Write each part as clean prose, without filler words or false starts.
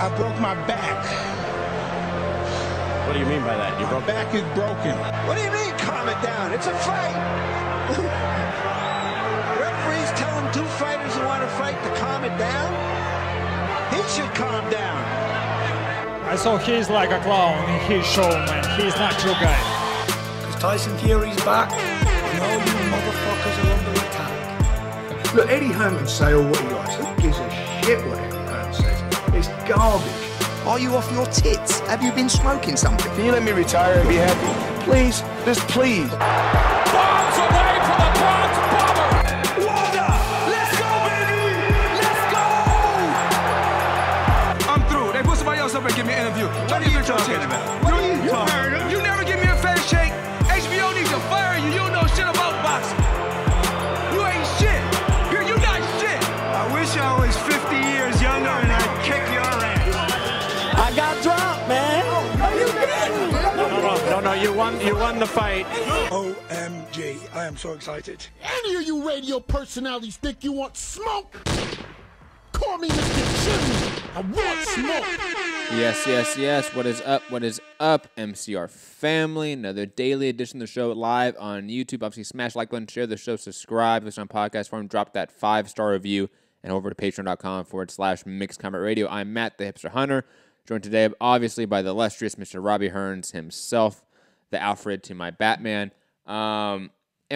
I broke my back. What do you mean by that? My back is broken. What do you mean, calm it down? It's a fight. Referees telling two fighters who want to fight to calm it down? He should calm down. I saw he's like a clown in his show, man. He's not your guy. Because Tyson Fury's back, and all you motherfuckers are under attack. Look, Eddie Hearn can say all what he likes. Who gives a shit what Eddie Hearn says? It's garbage. Are you off your tits? Have you been smoking something? Can you let me retire and be happy? Please, just please. Bombs away from the Bronx Bomber! Wanda! Let's go, baby! Let's go! I'm through. They put somebody else up and give me an interview. What are you talking about? What are you talking about? You never give me a fair shake. HBO needs to fire you. You don't know shit about boxing. You ain't shit. You're not shit. I wish I was 50 years younger and I'd kick your ass. I got dropped, man. Are you kidding? No, you won the fight. OMG, I am so excited. Any of you radio personalities think you want smoke? Call me Mr. Jimmy. I want smoke. Yes. What is up? MCR family. Another daily edition of the show live on YouTube. Obviously, smash like button, share the show, subscribe. If it's on podcast form, drop that 5-star review, and over to patreon.com/Mixed Combat Radio. I'm Matt, the Hipster Hunter, joined today, obviously, by the illustrious Mr. Robbie Hearns himself, the Alfred to my Batman. And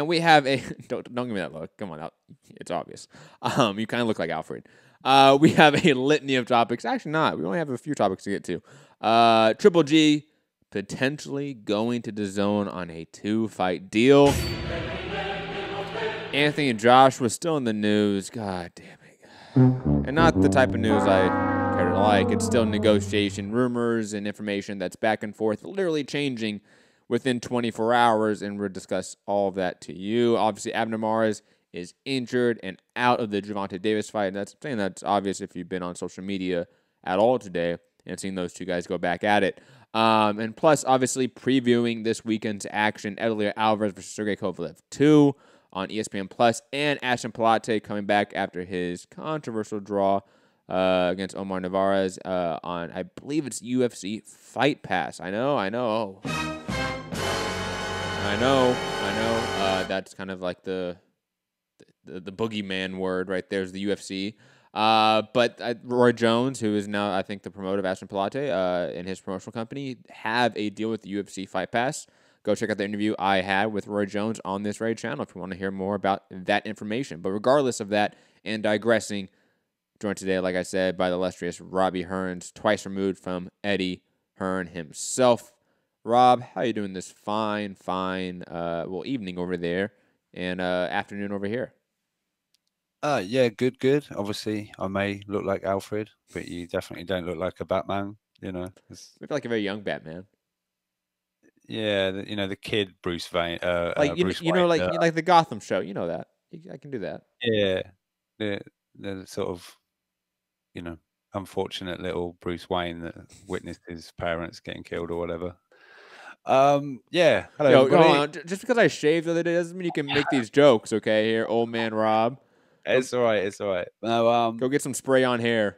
we have a... Don't give me that look. Come on out. It's obvious. You kind of look like Alfred. We have a litany of topics. Actually, not. We only have a few topics to get to. Triple G potentially going to DAZN on a 2-fight deal. Anthony Joshua still in the news. God damn it. And not the type of news I care to like. It's still negotiation, rumors, and information that's back and forth, literally changing within 24 hours, and we'll discuss all of that to you. Obviously, Abner Mares is injured and out of the Gervonta Davis fight. And that's obvious if you've been on social media at all today and seen those two guys go back at it. And plus, obviously, previewing this weekend's action, Alvarez versus Sergey Kovalev 2 on ESPN Plus, and Ashton Pilate coming back after his controversial draw against Omar Alvarez on, I believe it's UFC Fight Pass. I know. That's kind of like the boogeyman word right there is the UFC. But Roy Jones, who is now, I think, the promoter of Ashton Pilate and his promotional company, have a deal with the UFC Fight Pass. Go check out the interview I had with Roy Jones on this very channel if you want to hear more about that information. But regardless of that, and digressing, joined today, like I said, by the illustrious Robbie Hearns, twice removed from Eddie Hearn himself. Rob, how you doing this fine, evening over there and afternoon over here? Yeah, good. Obviously, I may look like Alfred, but you definitely don't look like a Batman, you know. Maybe like a very young Batman. Yeah, the kid Bruce Wayne. Bruce Wayne, like the Gotham show. You know that. I can do that. Yeah, the sort of, unfortunate little Bruce Wayne that witnessed his parents getting killed or whatever. Yeah. Hello. Hold on. Just because I shaved the other day doesn't mean you can make these jokes. Okay, here, old man Rob. It's all right. No, go get some spray on hair.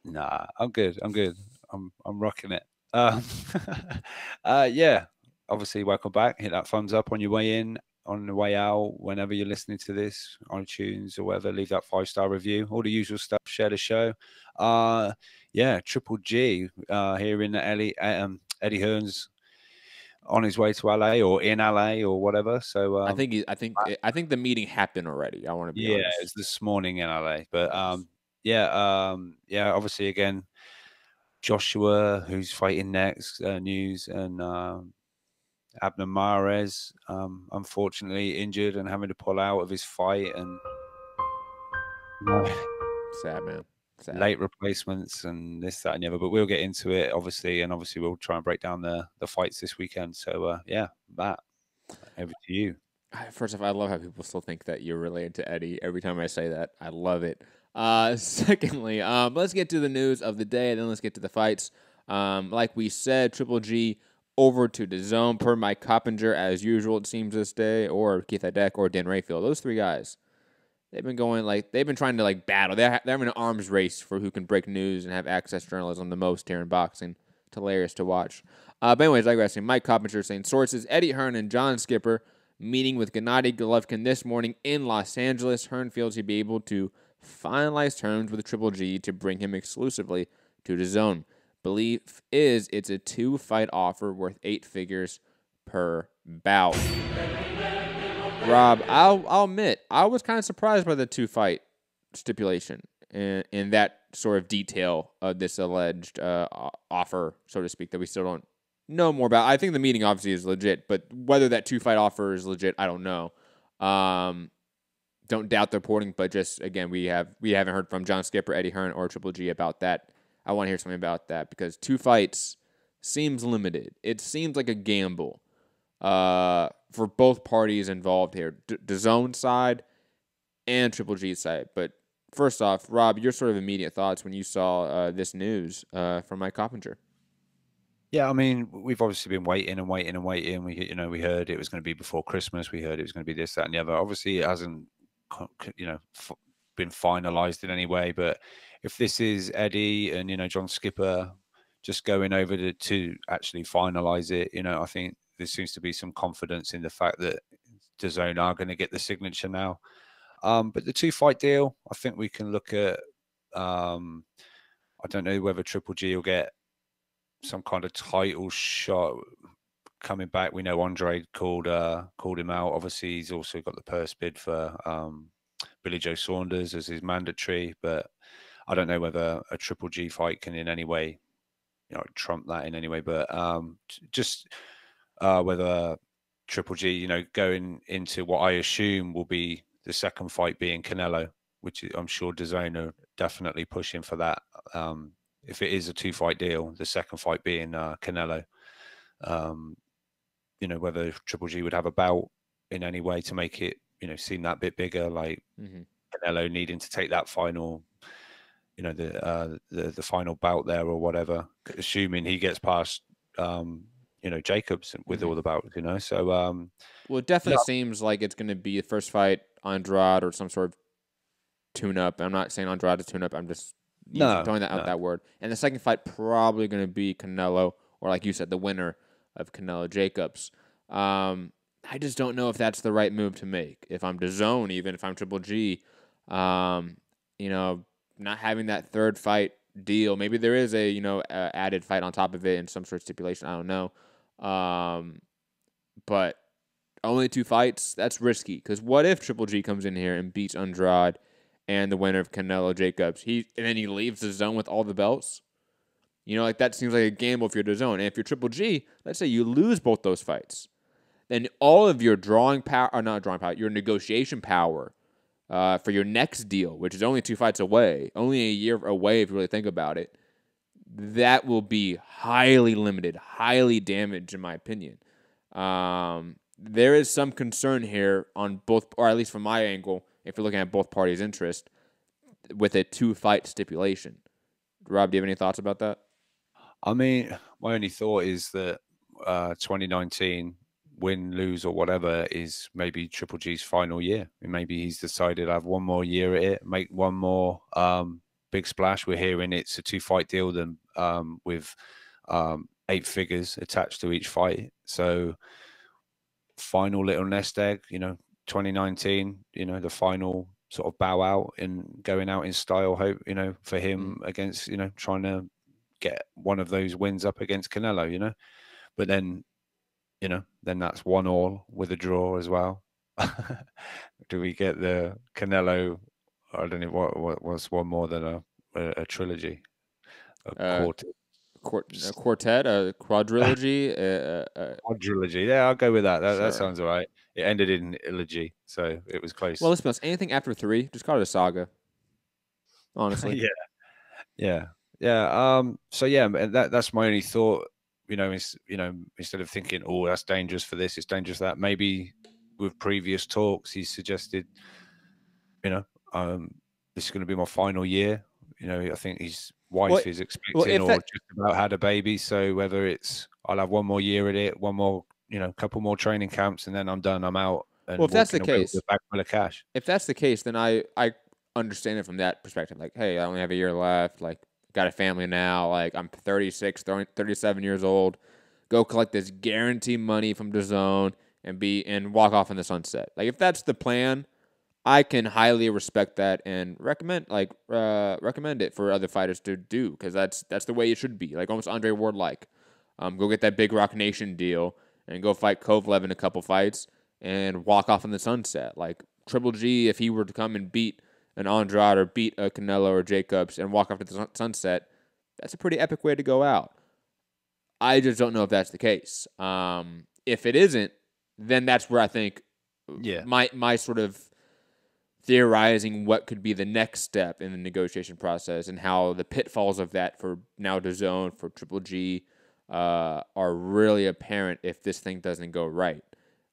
Nah, I'm good. I'm rocking it. Yeah. Obviously, welcome back. Hit that thumbs up on your way in, on the way out, whenever you're listening to this, on iTunes or whatever. Leave that 5-star review. All the usual stuff. Share the show. Yeah, Triple G here in Eddie Hearn's on his way to LA or in LA or whatever. So I think the meeting happened already. I want to be honest. Yeah, it's this morning in LA. But yeah, obviously again, Joshua, who's fighting next, news, and Abner Mares, unfortunately injured and having to pull out of his fight, and sad, man. Late replacements and this, that, and the other. But we'll get into it, obviously, and obviously we'll try and break down the fights this weekend. So yeah, Matt, over to you. First off, I love how people still think that you're related to Eddie. Every time I say that, I love it. Secondly, let's get to the news of the day, and then let's get to the fights. Like we said, Triple G over to DAZN per Mike Coppinger as usual, it seems this day, or Keith Adek or Dan Rayfield. Those three guys They've been trying to battle. They're having an arms race for who can break news and have access journalism the most here in boxing. It's hilarious to watch. But anyways, digressing. Mike Coppinger saying sources: Eddie Hearn and John Skipper meeting with Gennady Golovkin this morning in Los Angeles. Hearn feels he'd be able to finalize terms with Triple G to bring him exclusively to DAZN. Belief is it's a 2-fight offer worth 8 figures per bout. Rob, I'll admit, I was kind of surprised by the 2-fight stipulation in that sort of detail of this alleged offer, so to speak, that we still don't know more about. I think the meeting obviously is legit, but whether that 2-fight offer is legit, I don't know. Don't doubt the reporting, but just, again, we haven't heard from John Skipper, Eddie Hearn, or Triple G about that. I want to hear something about that because 2 fights seems limited. It seems like a gamble for both parties involved here, DAZN side and Triple G side. But first off, Rob, your sort of immediate thoughts when you saw this news from Mike Coppinger. Yeah, I mean, we've obviously been waiting and waiting and waiting. We heard it was going to be before Christmas. We heard it was going to be this, that, and the other. Obviously, it hasn't, been finalized in any way. But if this is Eddie and John Skipper just going over to actually finalize it, I think there seems to be some confidence in the fact that DAZN are going to get the signature now. But the 2-fight deal, I think we can look at. I don't know whether Triple G will get some kind of title shot coming back. We know Andre called him out. Obviously, he's also got the purse bid for Billy Joe Saunders as his mandatory, but I don't know whether a Triple G fight can in any way, trump that in any way. But just whether Triple G, going into what I assume will be the second fight being Canelo, which I'm sure DAZN are definitely pushing for that. If it is a 2-fight deal, the second fight being Canelo, whether Triple G would have a bout in any way to make it, seem that bit bigger, like Canelo needing to take that final, the final bout there or whatever, assuming he gets past, Jacobs with all the bouts, So, well, it definitely seems like it's going to be the first fight Andrade or some sort of tune-up. I'm not saying Andrade is tune-up. I'm just throwing that word. And the second fight probably going to be Canelo, or like you said, the winner of Canelo Jacobs. I just don't know if that's the right move to make. If I'm DAZN, even if I'm Triple G, not having that third fight deal. Maybe there is a added fight on top of it in some sort of stipulation. I don't know. But only 2 fights, that's risky. Because what if Triple G comes in here and beats Andrade and the winner of Canelo Jacobs, and then he leaves the zone with all the belts? That seems like a gamble if you're DAZN. And if you're Triple G, let's say you lose both those fights, then all of your your negotiation power for your next deal, which is only 2 fights away, only a year away if you really think about it, that will be highly limited, highly damaged, in my opinion. There is some concern here on both, or at least from my angle, if you're looking at both parties' interest, with a 2-fight stipulation. Rob, do you have any thoughts about that? I mean, my only thought is that 2019, win, lose, or whatever, is maybe Triple G's final year. Maybe he's decided to have one more year at it, make one more big splash. We're hearing it's a 2-fight deal then with 8 figures attached to each fight. So final little nest egg, 2019, the final sort of bow out and going out in style, hope, for him against, trying to get one of those wins up against Canelo, but then, then that's 1-1 with a draw as well. Do we get the Canelo? I don't know what's one more than a trilogy, a quartet, a quadrilogy, quadrilogy. Yeah, I'll go with that. That sounds all right. It ended in eulogy, so it was close. Well, let's be honest. Anything after 3, just call it a saga. Honestly, yeah. So yeah, that's my only thought. Instead of thinking, oh, that's dangerous for this, it's dangerous for that. Maybe with previous talks, he suggested, this is going to be my final year. I think his wife is expecting or just about had a baby. So whether it's I'll have one more year at it, one more, couple more training camps, and then I'm done. I'm out. and well, if that's the walking away case, with a bag full of cash. If that's the case, then I understand it from that perspective. Like, hey, I only have a year left. Like, got a family now. Like, I'm 36, 37 years old. Go collect this guaranteed money from DAZN and walk off in the sunset. Like, if that's the plan, I can highly respect that and recommend it for other fighters to do, because that's the way it should be. Like, almost Andre Ward go get that Big Rock Nation deal and go fight Kovalev in a couple fights and walk off in the sunset. Like, Triple G, if he were to come and beat an Andrade or beat a Canelo or Jacobs and walk off to the sunset, that's a pretty epic way to go out. I just don't know if that's the case. If it isn't, then that's where I think my sort of theorizing what could be the next step in the negotiation process and how the pitfalls of that for now DAZN, for Triple G, are really apparent if this thing doesn't go right.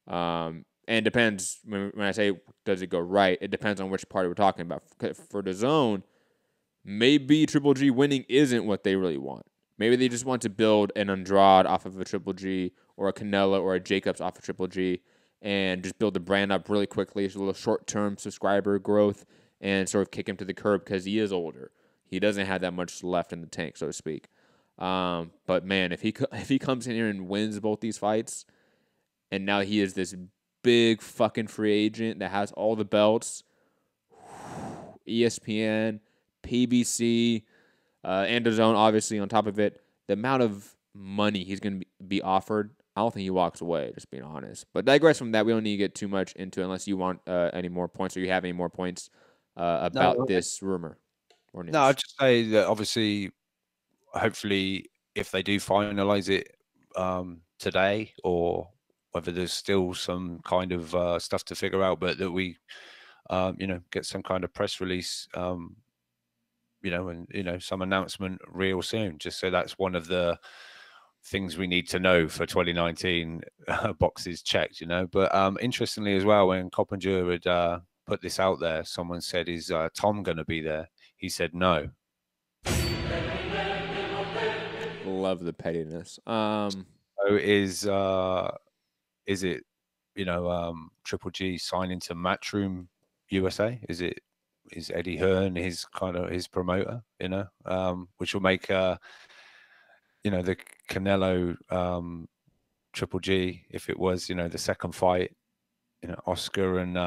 And it depends, when I say does it go right, it depends on which party we're talking about. For DAZN, maybe Triple G winning isn't what they really want. Maybe they just want to build an Andrade off of a Triple G, or a Canelo or a Jacobs off of Triple G, and just build the brand up really quickly, so a little short-term subscriber growth, and sort of kick him to the curb because he is older. He doesn't have that much left in the tank, so to speak. But man, if he comes in here and wins both these fights, and now he is this big fucking free agent that has all the belts, ESPN, PBC, and DAZN obviously on top of it, the amount of money he's going to be offered, I don't think he walks away, just being honest. But digress from that, we don't need to get too much into it unless you want any more points, or you have any more points about this rumor or news. No, I'd just say that obviously, hopefully, if they do finalize it today, or whether there's still some kind of stuff to figure out, but that we, get some kind of press release, and some announcement real soon, just so that's one of the things we need to know for 2019 boxes checked, But interestingly as well, when Coppinger had put this out there, someone said, is Tom going to be there? He said no. Love the pettiness. So is it, Triple G signing to Matchroom USA? Is Eddie Hearn his promoter, which will make the Canelo Triple G, if it was, the second fight, Oscar and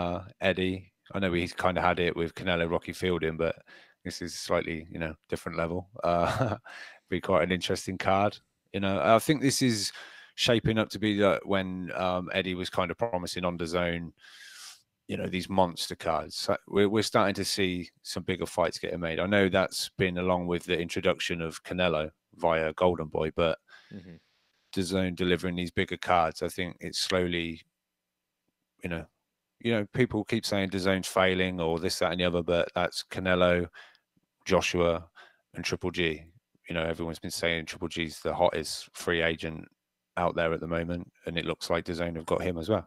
Eddie. I know he's kind of had it with Canelo Rocky Fielding, but this is slightly, different level. Be quite an interesting card. I think this is shaping up to be that when Eddie was kind of promising on DAZN, these monster cards. So we're starting to see some bigger fights getting made. I know that's been along with the introduction of Canelo via Golden Boy, but DAZN delivering these bigger cards, I think it's slowly, people keep saying DAZN's failing or this, that, and the other, but that's Canelo, Joshua, and Triple G. Everyone's been saying Triple G's the hottest free agent out there at the moment, and it looks like DAZN have got him as well.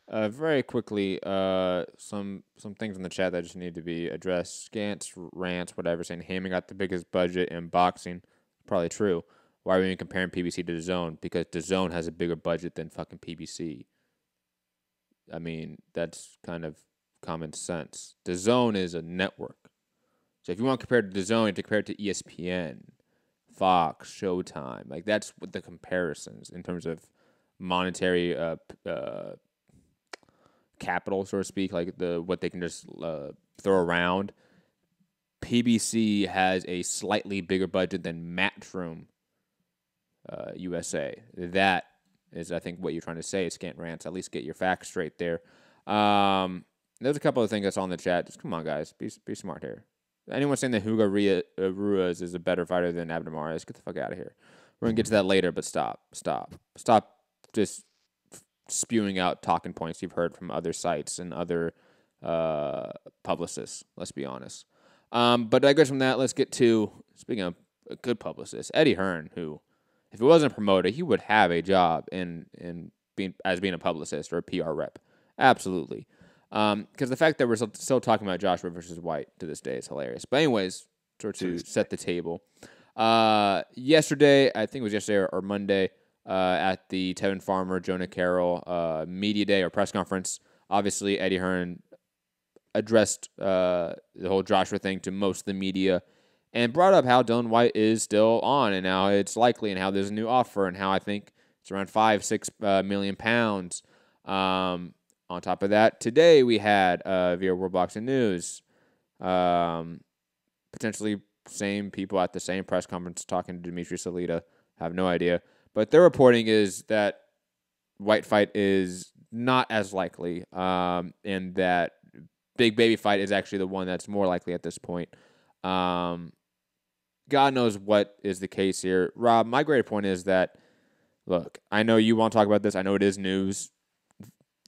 Very quickly, some things in the chat that just need to be addressed. Scants, rants, whatever, saying Heyman got the biggest budget in boxing. Probably true. Why are we even comparing PBC to DAZN? Because DAZN has a bigger budget than fucking PBC. I mean, that's kind of common sense. DAZN is a network. So if you want to compare to DAZN, you have to compare it to ESPN, Fox, Showtime. Like, that's what the comparisons in terms of monetary capital, so to speak, like what they can just throw around. PBC has a slightly bigger budget than Matchroom USA. That is, I think, what you're trying to say. Scant rants. At least get your facts straight there. There's a couple of things I saw in the chat. Just come on, guys. Be smart here. Anyone saying that Hugo Ruiz is a better fighter than Abner Mares, get the fuck out of here. We're going to get to that later, but stop just spewing out talking points you've heard from other sites and other publicists, let's be honest. But digress from that, let's get to, speaking of a good publicist, Eddie Hearn, who, if it wasn't a promoter, he would have a job in being a publicist or a PR rep. Absolutely. Because the fact that we're still talking about Joshua versus Whyte to this day is hilarious. But anyways, sort of to set the table. Yesterday, I think it was yesterday or Monday, at the Tevin Farmer, Jonah Carroll media day or press conference. Obviously, Eddie Hearn addressed the whole Joshua thing to most of the media and brought up how Dillian Whyte is still on and how it's likely and how there's a new offer and how I think it's around 5-6 million pounds. On top of that, today we had via World Boxing News, potentially same people at the same press conference talking to Dimitri Salita. I have no idea. But their reporting is that Whyte fight is not as likely, and that Big Baby fight is actually the one that's more likely at this point. God knows what is the case here. Rob, my greater point is that, look, I know you want to talk about this. I know it is news,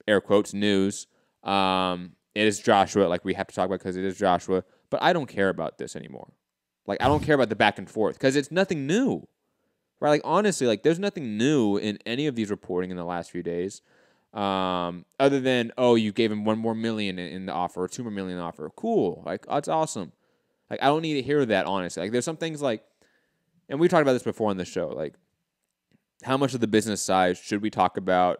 air quotes, news. It is Joshua, like we have to talk about because it is Joshua. But I don't care about this anymore. Like, I don't care about the back and forth because it's nothing new. Right? Like, honestly, like, there's nothing new in any of these reporting in the last few days. Other than, oh, you gave him $1 more million in the offer or $2 more million in the offer. Cool. Like, that's awesome. Like, I don't need to hear that, honestly. Like, there's some things like, and we talked about this before on the show, like, how much of the business side should we talk about?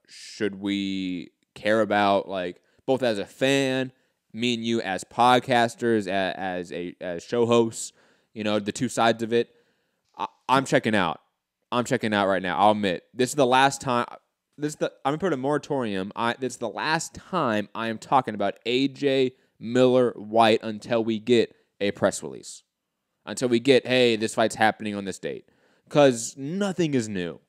Should we care about, like, both as a fan, me and you as podcasters, as show hosts, you know, the two sides of it? I'm checking out. I'm checking out right now. I'll admit. This is the last time. I'm going to put a moratorium. This is the last time I am talking about AJ Miller Whyte until we get a press release. Until we get, hey, this fight's happening on this date. Because nothing is new.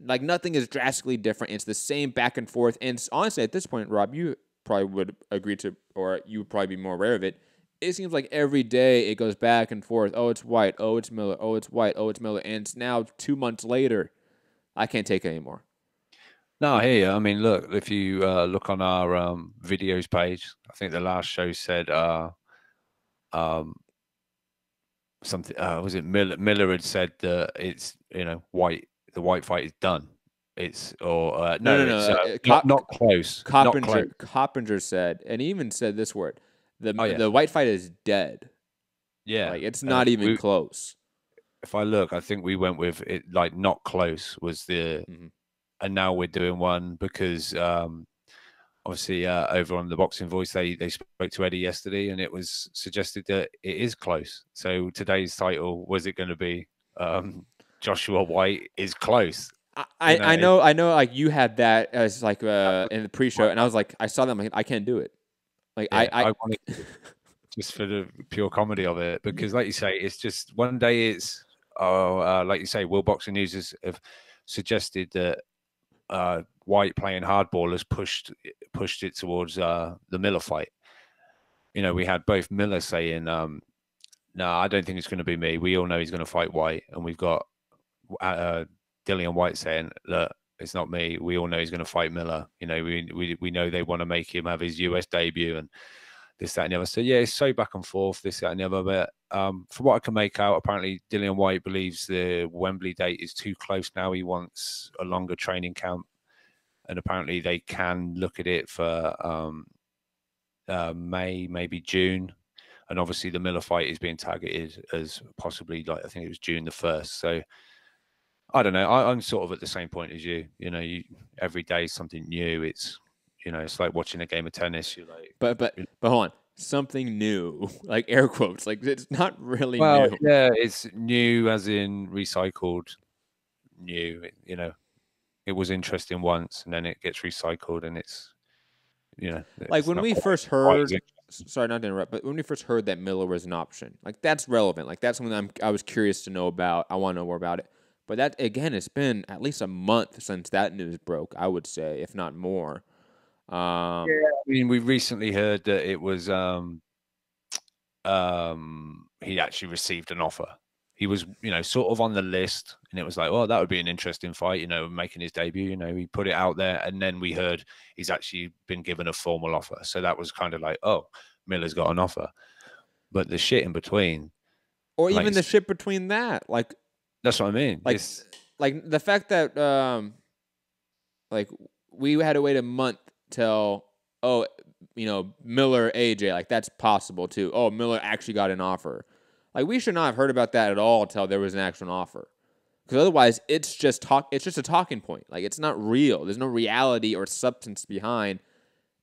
Like, nothing is drastically different. It's the same back and forth. And honestly, at this point, Rob, you probably would agree to, or you would probably be more aware of it. It seems like every day it goes back and forth. Oh, it's Whyte. Oh, it's Miller. Oh, it's Whyte. Oh, it's Miller. And it's now 2 months later. I can't take it anymore. No, I hear you. I mean, look, if you look on our videos page, I think the last show said something. Was it Miller? Miller had said that it's, you know, Whyte. The Whyte fight is done. It's no. It's not close. Coppinger said, and he even said this word: the Whyte fight is dead. Yeah, like, it's not even close. If I look, I think we went with it like not close was the. Mm-hmm. And now we're doing one because obviously over on the Boxing Voice, they spoke to Eddie yesterday and it was suggested that it is close. So today's title, was it going to be Joshua Whyte is close? I know, like you had that as like in the pre-show, and I was like, I saw them, like, I can't do it. Like, yeah, I wanted just for the pure comedy of it, because like you say, it's just one day it's like you say, World Boxing News have suggested that Whyte playing hardball has pushed it towards the Miller fight. You know, we had both Miller saying, "No, I don't think it's going to be me. We all know he's going to fight Whyte," and we've got Dillian Whyte saying, "Look, it's not me. We all know he's going to fight Miller. You know, we know they want to make him have his US debut and this, that, and the other." So yeah, it's so back and forth, this, that, and the other. But from what I can make out, apparently Dillian Whyte believes the Wembley date is too close now. He wants a longer training camp, and apparently they can look at it for May, maybe June. And obviously the Miller fight is being targeted as possibly, like, I think it was June the 1st. So I don't know. I'm sort of at the same point as you. You know, every day is something new. It's, you know, it's like watching a game of tennis. You're like, but hold on, something new, like air quotes, like it's not really new. Yeah, it's new as in recycled. New, you know, it was interesting once, and then it gets recycled, and it's, you know, like when we first heard. Sorry, not to interrupt, but when we first heard that Miller was an option, like that's relevant. Like that's something I was curious to know about. I want to know more about it. But that, again, it's been at least a month since that news broke, I would say, if not more. Yeah, I mean, we recently heard that it was he actually received an offer. He was, you know, sort of on the list, and it was like, oh, that would be an interesting fight, you know, making his debut. You know, he put it out there, and then we heard he's actually been given a formal offer. So that was kind of like, oh, Miller's got an offer. But the shit in between, or even the shit between that, like, that's what I mean. Like the fact that like we had to wait a month till, oh, you know, Miller AJ, like that's possible too. Oh, Miller actually got an offer. Like, we should not have heard about that at all until there was an actual offer. Because otherwise, it's just talk. It's just a talking point. Like, it's not real. There's no reality or substance behind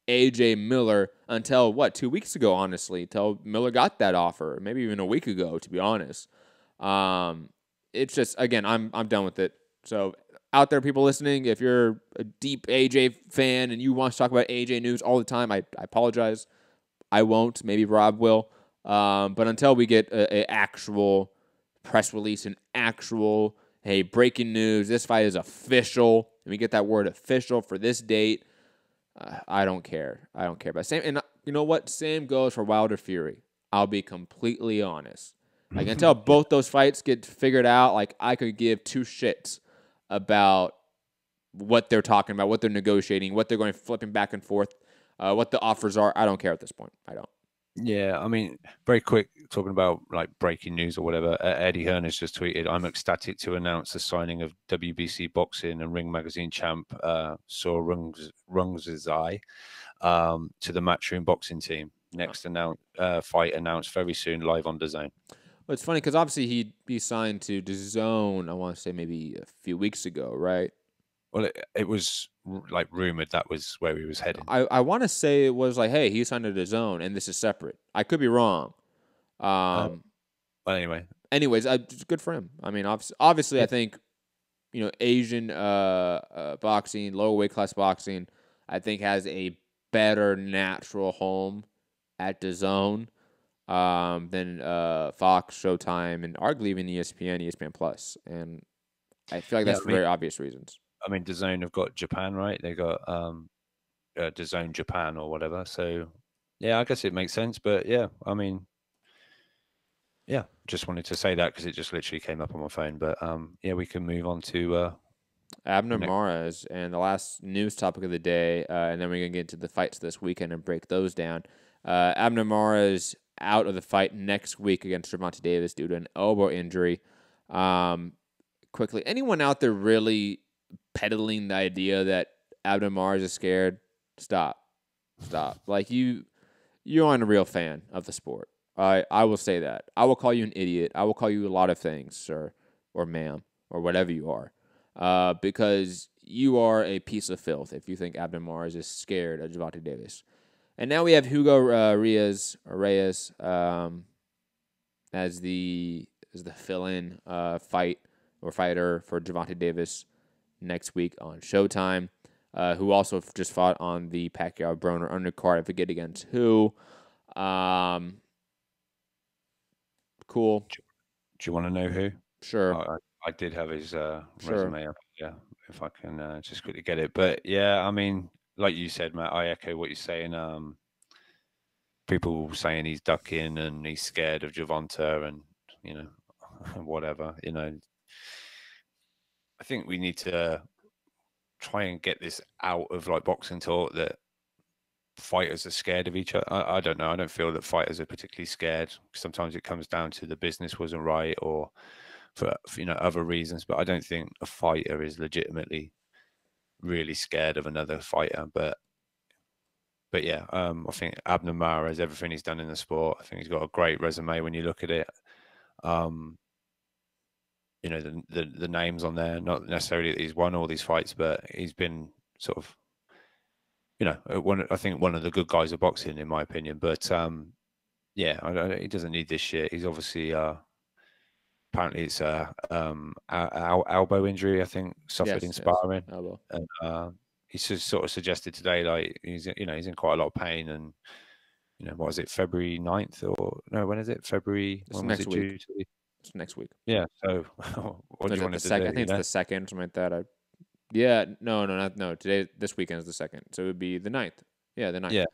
AJ Miller until 2 weeks ago, honestly, until Miller got that offer, maybe even a week ago, to be honest. It's just, again, I'm done with it. So out there, people listening, if you're a deep AJ fan and you want to talk about AJ news all the time, I apologize. I won't. Maybe Rob will. But until we get an actual press release, an actual, hey, breaking news, this fight is official, and we get that word official for this date, I don't care. I don't care. But same, and you know what? Same goes for Wilder Fury. I'll be completely honest. Like, until both those fights get figured out, like, I could give two shits about what they're talking about, what they're negotiating, what they're going flipping back and forth, what the offers are. I don't care at this point. I don't. Yeah, I mean, very quick, talking about like breaking news or whatever. Eddie Hearn has just tweeted, "I'm ecstatic to announce the signing of WBC boxing and Ring Magazine champ Saw Rungzai to the Matchroom boxing team. Next fight announced very soon, live on DAZN." Well, it's funny because obviously he signed to DAZN, I want to say maybe a few weeks ago, right? Well, it was like rumored that was where he was heading. I want to say it was like, hey, he signed to DAZN and this is separate. I could be wrong. Well, anyways, it's good for him. I mean, obviously, I think, Asian boxing, lower weight class boxing, I think has a better natural home at DAZN than Fox, Showtime, and arguably even ESPN Plus. And I feel like that's for very obvious reasons. I mean, DAZN have got Japan, right? They got DAZN Japan or whatever. So, yeah, I guess it makes sense. But yeah, I mean, yeah, just wanted to say that because it just literally came up on my phone. But yeah, we can move on to Abner Mares and the last news topic of the day, and then we're gonna get into the fights this weekend and break those down. Abner Mares out of the fight next week against Gervonta Davis due to an elbow injury. Quickly, anyone out there really peddling the idea that Abner Mares is scared? Stop. Like, you aren't a real fan of the sport. I will say that. I will call you an idiot. I will call you a lot of things, sir, or ma'am, or whatever you are, because you are a piece of filth if you think Abner Mares is scared of Gervonta Davis. And now we have Hugo Reyes as the fill-in fighter for Gervonta Davis next week on Showtime, who also just fought on the Pacquiao-Broner undercard. I forget against who. Cool. Do you want to know who? Sure. I did have his resume up. Yeah, if I can just quickly get it. But yeah, I mean, like you said, Matt, I echo what you're saying. People saying he's ducking and he's scared of Gervonta and, whatever, I think we need to try and get this out of like boxing talk that fighters are scared of each other. I don't know. I don't feel that fighters are particularly scared. Sometimes it comes down to the business wasn't right or for other reasons. But I don't think a fighter is legitimately really scared of another fighter. But yeah, I think Abner Mares, everything he's done in the sport, I think he's got a great resume when you look at it. The names on there, not necessarily that he's won all these fights, but he's been sort of, I think one of the good guys of boxing, in my opinion. But yeah, he doesn't need this shit. He's obviously apparently it's elbow injury, I think, suffered in sparring, and he's just sort of suggested today, like he's in quite a lot of pain, and what is it, February 9th or no? When is it? February? When was it due to? It's next week. Yeah. So what do you want to do? I think it's the 2nd, something like that. No. Today, this weekend is the 2nd, so it would be the 9th. Yeah, the 9th. Yeah.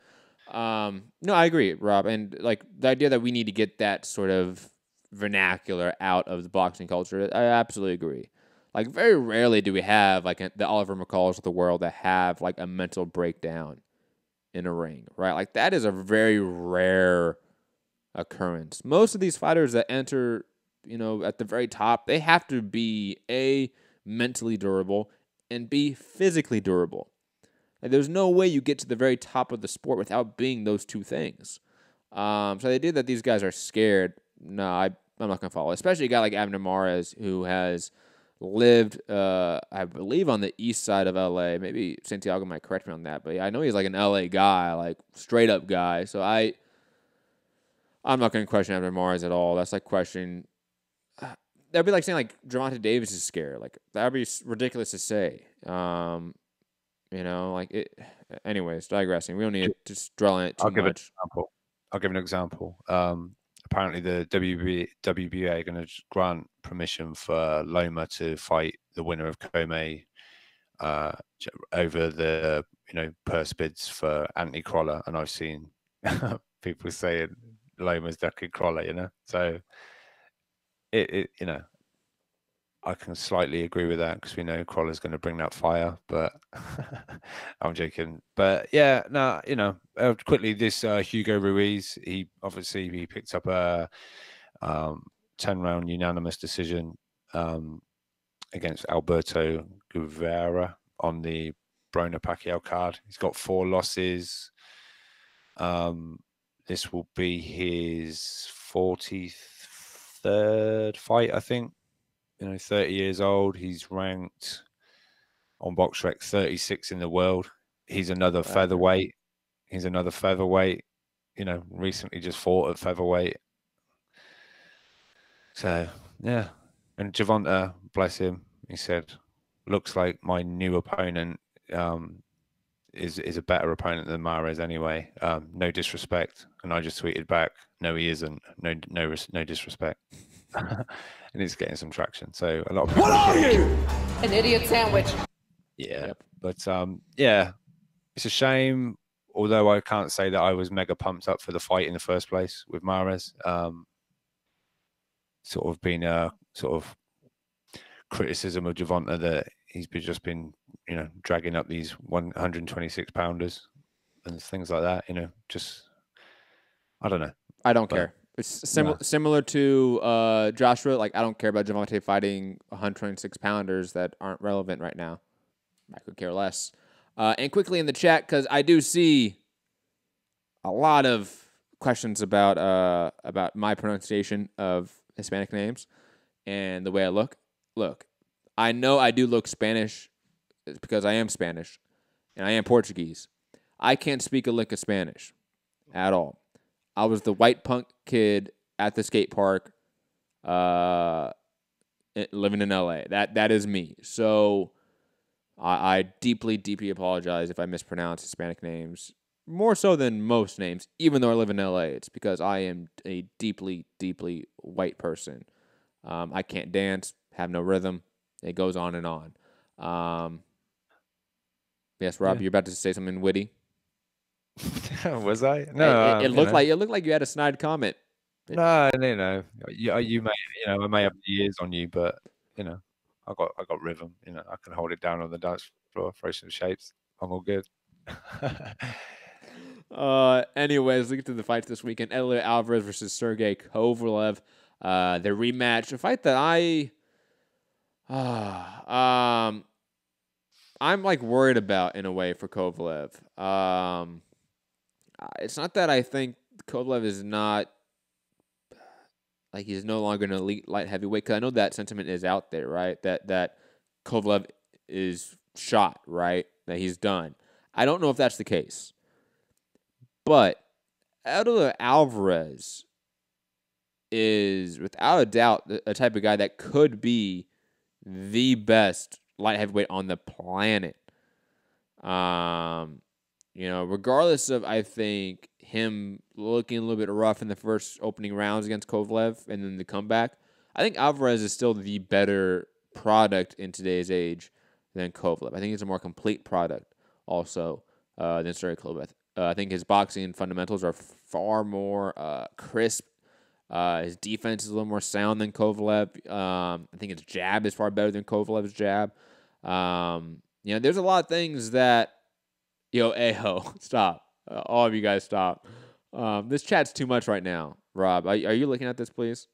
No, I agree, Rob, and like the idea that we need to get that sort of vernacular out of the boxing culture, I absolutely agree. Like, very rarely do we have like the Oliver McCalls of the world that have like a mental breakdown in a ring, right? Like, that is a very rare occurrence. Most of these fighters that enter, at the very top, they have to be A, mentally durable, and B, physically durable. Like, there's no way you get to the very top of the sport without being those two things. So the idea that these guys are scared, no, I'm not going to follow. Especially a guy like Abner Mares, who has lived, I believe, on the east side of LA. Maybe Santiago might correct me on that, but I know he's like an LA guy, like straight up guy. So I'm not going to question Abner Mares at all. That's like questioning. That'd be like saying like Gervonta Davis is scared. Like that'd be ridiculous to say. Like it. Anyways, digressing. We don't need to just dwell on it too much. I'll give an example. Apparently, the WBA are going to grant permission for Loma to fight the winner of Comey over the purse bids for Anthony Crolla, and I've seen people saying Loma's ducking Crolla. So it I can slightly agree with that because we know Crolla's going to bring that fire, but I'm joking. But yeah, no, quickly, this Hugo Ruiz, he picked up a 10-round unanimous decision against Alberto Guevara on the Broner Pacquiao card. He's got 4 losses. This will be his 43rd fight, I think. 30 years old. He's ranked on BoxRec 36 in the world. He's another featherweight. Recently just fought at featherweight. So, yeah. And Gervonta, bless him, he said, looks like my new opponent is a better opponent than Mares anyway. No disrespect. And I just tweeted back, no, he isn't. No disrespect. And it's getting some traction. So a lot of people. What are you? An idiot sandwich. Yeah. Yep. But it's a shame. Although I can't say that I was mega pumped up for the fight in the first place with Mares. Sort of been a sort of criticism of Gervonta that he's just been, dragging up these 126 pounders and things like that. Just I don't know. I don't care. It's similar to Joshua. Like, I don't care about Gervonta fighting 126 pounders that aren't relevant right now. I could care less. And quickly in the chat, because I do see a lot of questions about my pronunciation of Hispanic names and the way I look. Look, I know I do look Spanish because I am Spanish and I am Portuguese. I can't speak a lick of Spanish at all. I was the white punk kid at the skate park, living in LA. That is me. So I deeply, deeply apologize if I mispronounce Hispanic names, more so than most names, even though I live in LA. It's because I am a deeply, deeply white person. I can't dance, have no rhythm. It goes on and on. Yes, Rob, you're about to say something witty. Was I? No, it looked like you had a snide comment. No. You may, I may have years on you, but I got rhythm. I can hold it down on the dance floor, throw some shapes. I'm all good. Anyways, looking to the fights this weekend: Elliot Alvarez versus Sergey Kovalev. The rematch, a fight that I'm like worried about in a way for Kovalev. It's not that I think Kovalev is not, like, he's no longer an elite light heavyweight, because I know that sentiment is out there, right? That Kovalev is shot, right? That he's done. I don't know if that's the case. But Alvarez is, without a doubt, a type of guy that could be the best light heavyweight on the planet. Regardless of, I think, him looking a little bit rough in the first opening rounds against Kovalev and then the comeback, I think Alvarez is still the better product in today's age than Kovalev. I think he's a more complete product also than Sergey Kovalev. I think his boxing fundamentals are far more crisp. His defense is a little more sound than Kovalev. I think his jab is far better than Kovalev's jab. There's a lot of things that, Aho, stop. All of you guys stop. This chat's too much right now. Rob, are you looking at this, please?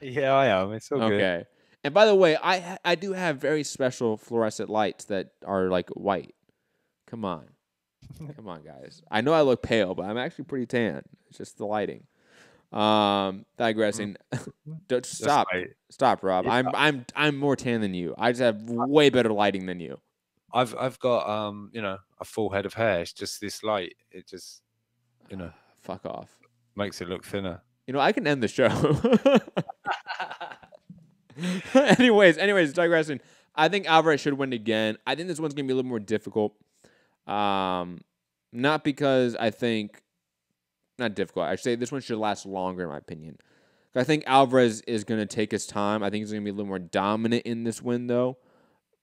Yeah, I am. It's so good. Okay. And by the way, I do have very special fluorescent lights that are like white. Come on. Come on, guys. I know I look pale, but I'm actually pretty tan. It's just the lighting. Digressing. Stop, Rob. Yeah. I'm more tan than you. I just have way better lighting than you. I've got a full head of hair. It's just this light. It just fuck off. Makes it look thinner. I can end the show. Anyways, digressing. I think Alvarez should win again. I think this one's gonna be a little more difficult. Not because I think not difficult. I should say this one should last longer, in my opinion. I think Alvarez is going to take his time. I think he's going to be a little more dominant in this win, though.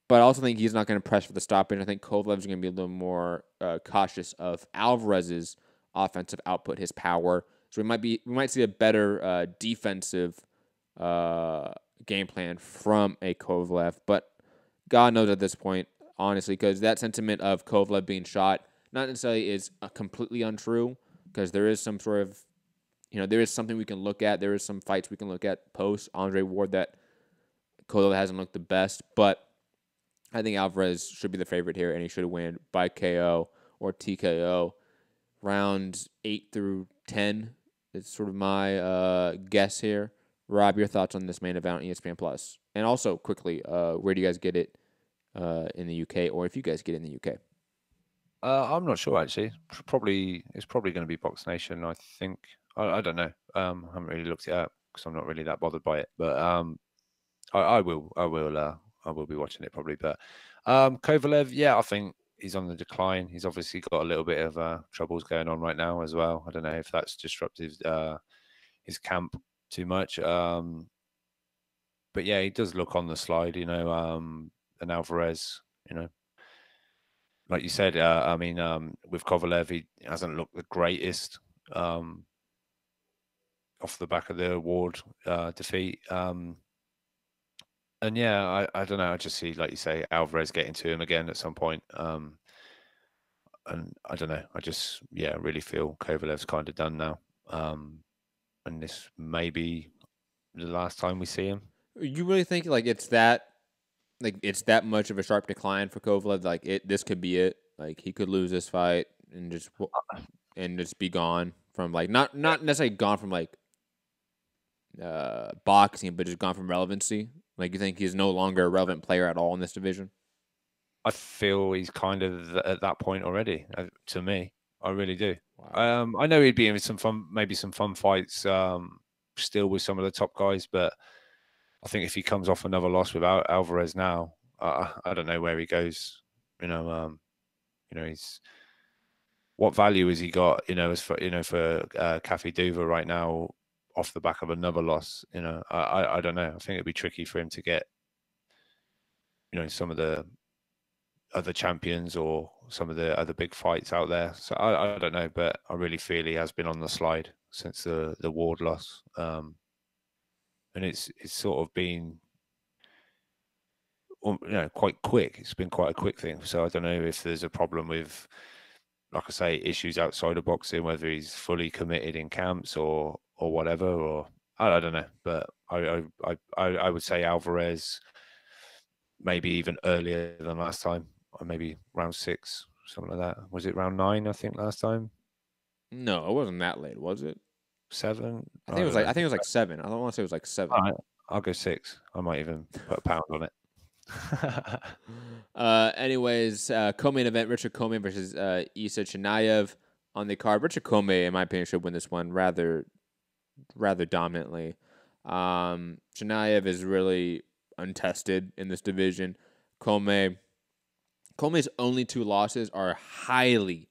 But I also think he's not going to press for the stoppage. I think Kovalev is going to be a little more cautious of Alvarez's offensive output, his power. So we might see a better defensive game plan from a Kovalev. But God knows at this point, honestly, because that sentiment of Kovalev being shot not necessarily is completely untrue, because there is some sort of there is something we can look at. There is some fights we can look at post Andre Ward that Kovalev hasn't looked the best. But I think Alvarez should be the favorite here, and he should win by KO or TKO. Rounds 8 through 10 is sort of my guess here. Rob, your thoughts on this main event on ESPN Plus, and also quickly, where do you guys get it in the UK, or if you guys get it in the UK? I'm not sure actually. It's probably going to be Box Nation. I think. I don't know. I haven't really looked it up because I'm not really that bothered by it. But I will be watching it probably. But Kovalev, yeah, I think he's on the decline. He's obviously got a little bit of troubles going on right now as well. I don't know if that's disrupted his camp too much. But yeah, he does look on the slide, and Alvarez, like you said, with Kovalev, he hasn't looked the greatest off the back of the Ward defeat. And yeah, I don't know. I just see, like you say, Alvarez getting to him again at some point. And I don't know. I just, really feel Kovalev's kind of done now. And this may be the last time we see him. You really think it's that much of a sharp decline for Kovalev? This could be it. He could lose this fight and just be gone from not necessarily gone from boxing, but just gone from relevancy. You think he's no longer a relevant player at all in this division? I feel he's kind of at that point already. To me, I really do. Wow. I know he'd be in some fun fights still with some of the top guys, but I think if he comes off another loss without Alvarez now, I don't know where he goes. He's what value has he got? As for Cafe Duva right now, off the back of another loss. I don't know. I think it'd be tricky for him to get some of the other champions or some of the other big fights out there. So I don't know, but I really feel he has been on the slide since the Ward loss. And it's sort of been quite quick. It's been quite a quick thing. So I don't know if there's a problem with, like I say, issues outside of boxing, whether he's fully committed in camps or whatever, or I don't know. But I would say Alvarez maybe even earlier than last time, or maybe round 6, something like that. Was it round 9? I think last time. No, it wasn't that late, was it? 7. I think it was 7. I don't want to say it was 7. All right, I'll go 6. I might even put a pound on it. Anyways, co-main event: Richard Commey versus Isa Chimaev on the card. Richard Commey, in my opinion, should win this one rather dominantly. Chimaev is really untested in this division. Commey's only 2 losses are highly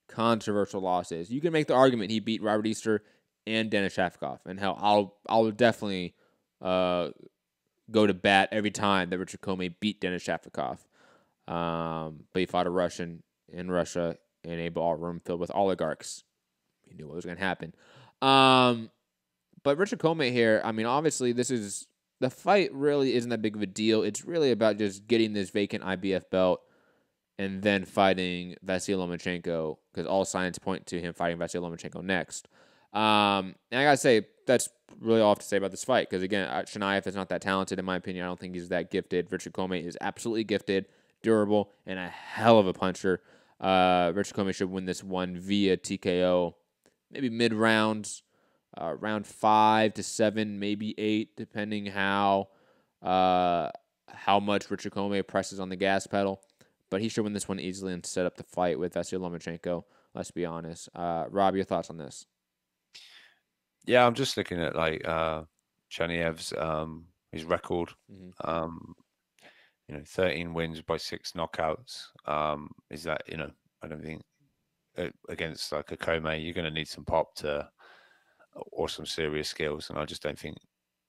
controversial losses. You can make the argument he beat Robert Easter and Denis Shafikov, and hell, I'll definitely go to bat every time that Richard Commey beat Denis Shafikov. But he fought a Russian in Russia in a ballroom filled with oligarchs. He knew what was going to happen. But Richard Commey here, obviously the fight really isn't that big of a deal. It's really about just getting this vacant IBF belt and then fighting Vasily Lomachenko, because all signs point to him fighting Vasily Lomachenko next. And I got to say, that's really all I have to say about this fight, because, again, Chimaev is not that talented, in my opinion. I don't think he's that gifted. Richard Commey is absolutely gifted, durable, and a hell of a puncher. Richard Commey should win this one via TKO maybe mid rounds, round 5 to 7, maybe 8, depending how much Richard Commey presses on the gas pedal. But he should win this one easily and set up the fight with Vasily Lomachenko. Let's be honest. Rob, your thoughts on this? Yeah, I'm just looking at like Chaniev's his record. 13 wins by 6 knockouts. Is that, I don't think against like a Commey, you're going to need some pop or some serious skills, and I just don't think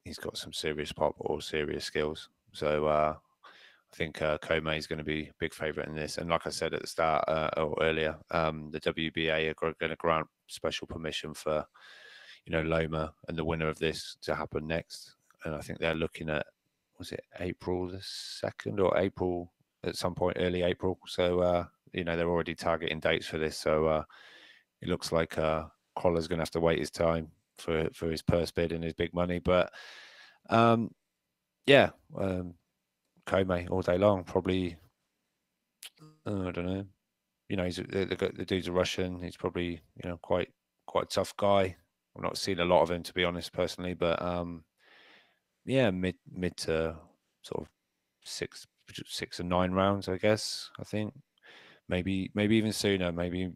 he's got some serious pop or serious skills. So I think Commey is going to be a big favourite in this. And like I said at the start or earlier, the WBA are going to grant special permission for Loma and the winner of this to happen next. And I think they're looking at, was it April the 2nd or April at some point, early April. So, they're already targeting dates for this. So it looks like Croller's going to have to wait his time for his purse bid and his big money. But Commey all day long, probably, I don't know. He's the dude's a Russian. He's probably, quite a tough guy. I've not seen a lot of him, to be honest, personally, but mid to sort of 6 and 9 rounds, I guess. I think maybe even sooner. Maybe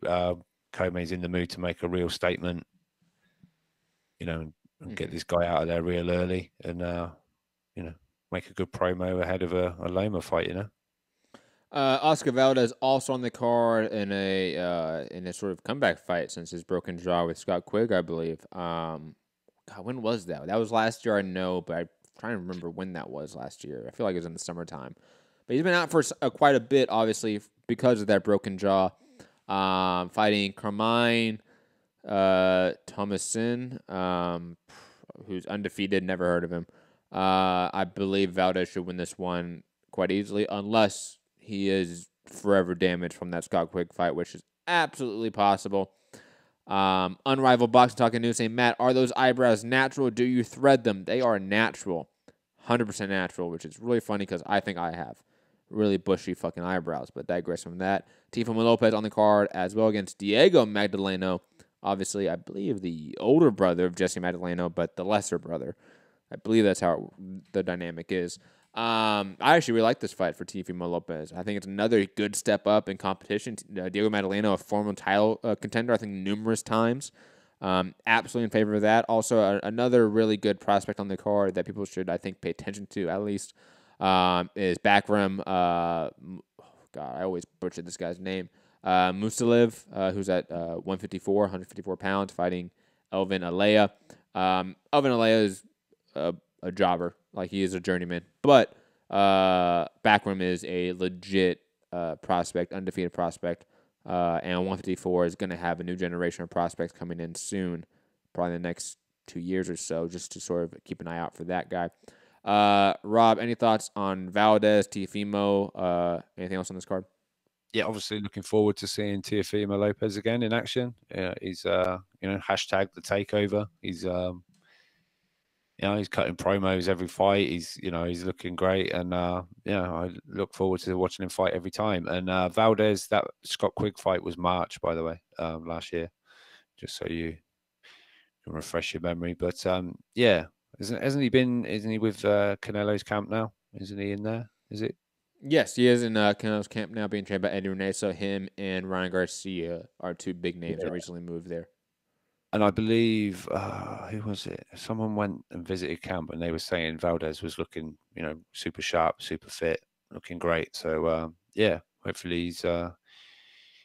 Commey's in the mood to make a real statement, and get this guy out of there real early, and make a good promo ahead of a Loma fight. Oscar Valdez also on the card in a sort of comeback fight since his broken jaw with Scott Quigg, I believe. When was that? That was last year, I know, but I'm trying to remember when that was last year. I feel like it was in the summertime. But he's been out for quite a bit, obviously, because of that broken jaw. Fighting Carmine Thomason, who's undefeated, never heard of him. I believe Valdez should win this one quite easily, unless he is forever damaged from that Scott Quigg fight, which is absolutely possible. Unrivaled Boxing Talking News saying, Matt, are those eyebrows natural? Do you thread them? They are natural. 100% natural, which is really funny because I think I have really bushy fucking eyebrows, but digress from that. Teofimo Lopez on the card as well against Diego Magdaleno. Obviously, I believe the older brother of Jesse Magdaleno, but the lesser brother. I believe that's how the dynamic is. I actually really like this fight for Teofimo Lopez. I think it's another good step up in competition. Diego Magdaleno, a former title contender, I think numerous times. Absolutely in favor of that. Also, another really good prospect on the card that people should, I think, pay attention to at least is Bakram. God, I always butcher this guy's name. Musalev, who's at 154 pounds, fighting Elvin Alea. Elvin Alea is a jobber, like he is a journeyman. But Bakram is a legit prospect, undefeated prospect. And 154 is going to have a new generation of prospects coming in soon, probably in the next 2 years or so, just to sort of keep an eye out for that guy. Rob, any thoughts on Valdez, Teofimo, anything else on this card? Yeah, obviously looking forward to seeing Teofimo Lopez again in action. He's hashtag the takeover. He's he's cutting promos every fight. He's looking great, and I look forward to watching him fight every time. And Valdez, that Scott Quigg fight was March, by the way, last year, just so you can refresh your memory. But isn't he with Canelo's camp now? Isn't he in there? Is it? Yes, he is in Canelo's camp now, being trained by Eddie Renee. So him and Ryan Garcia are two big names that recently moved there. And I believe, who was it? Someone went and visited camp, and they were saying Valdez was looking, super sharp, super fit, looking great. So, hopefully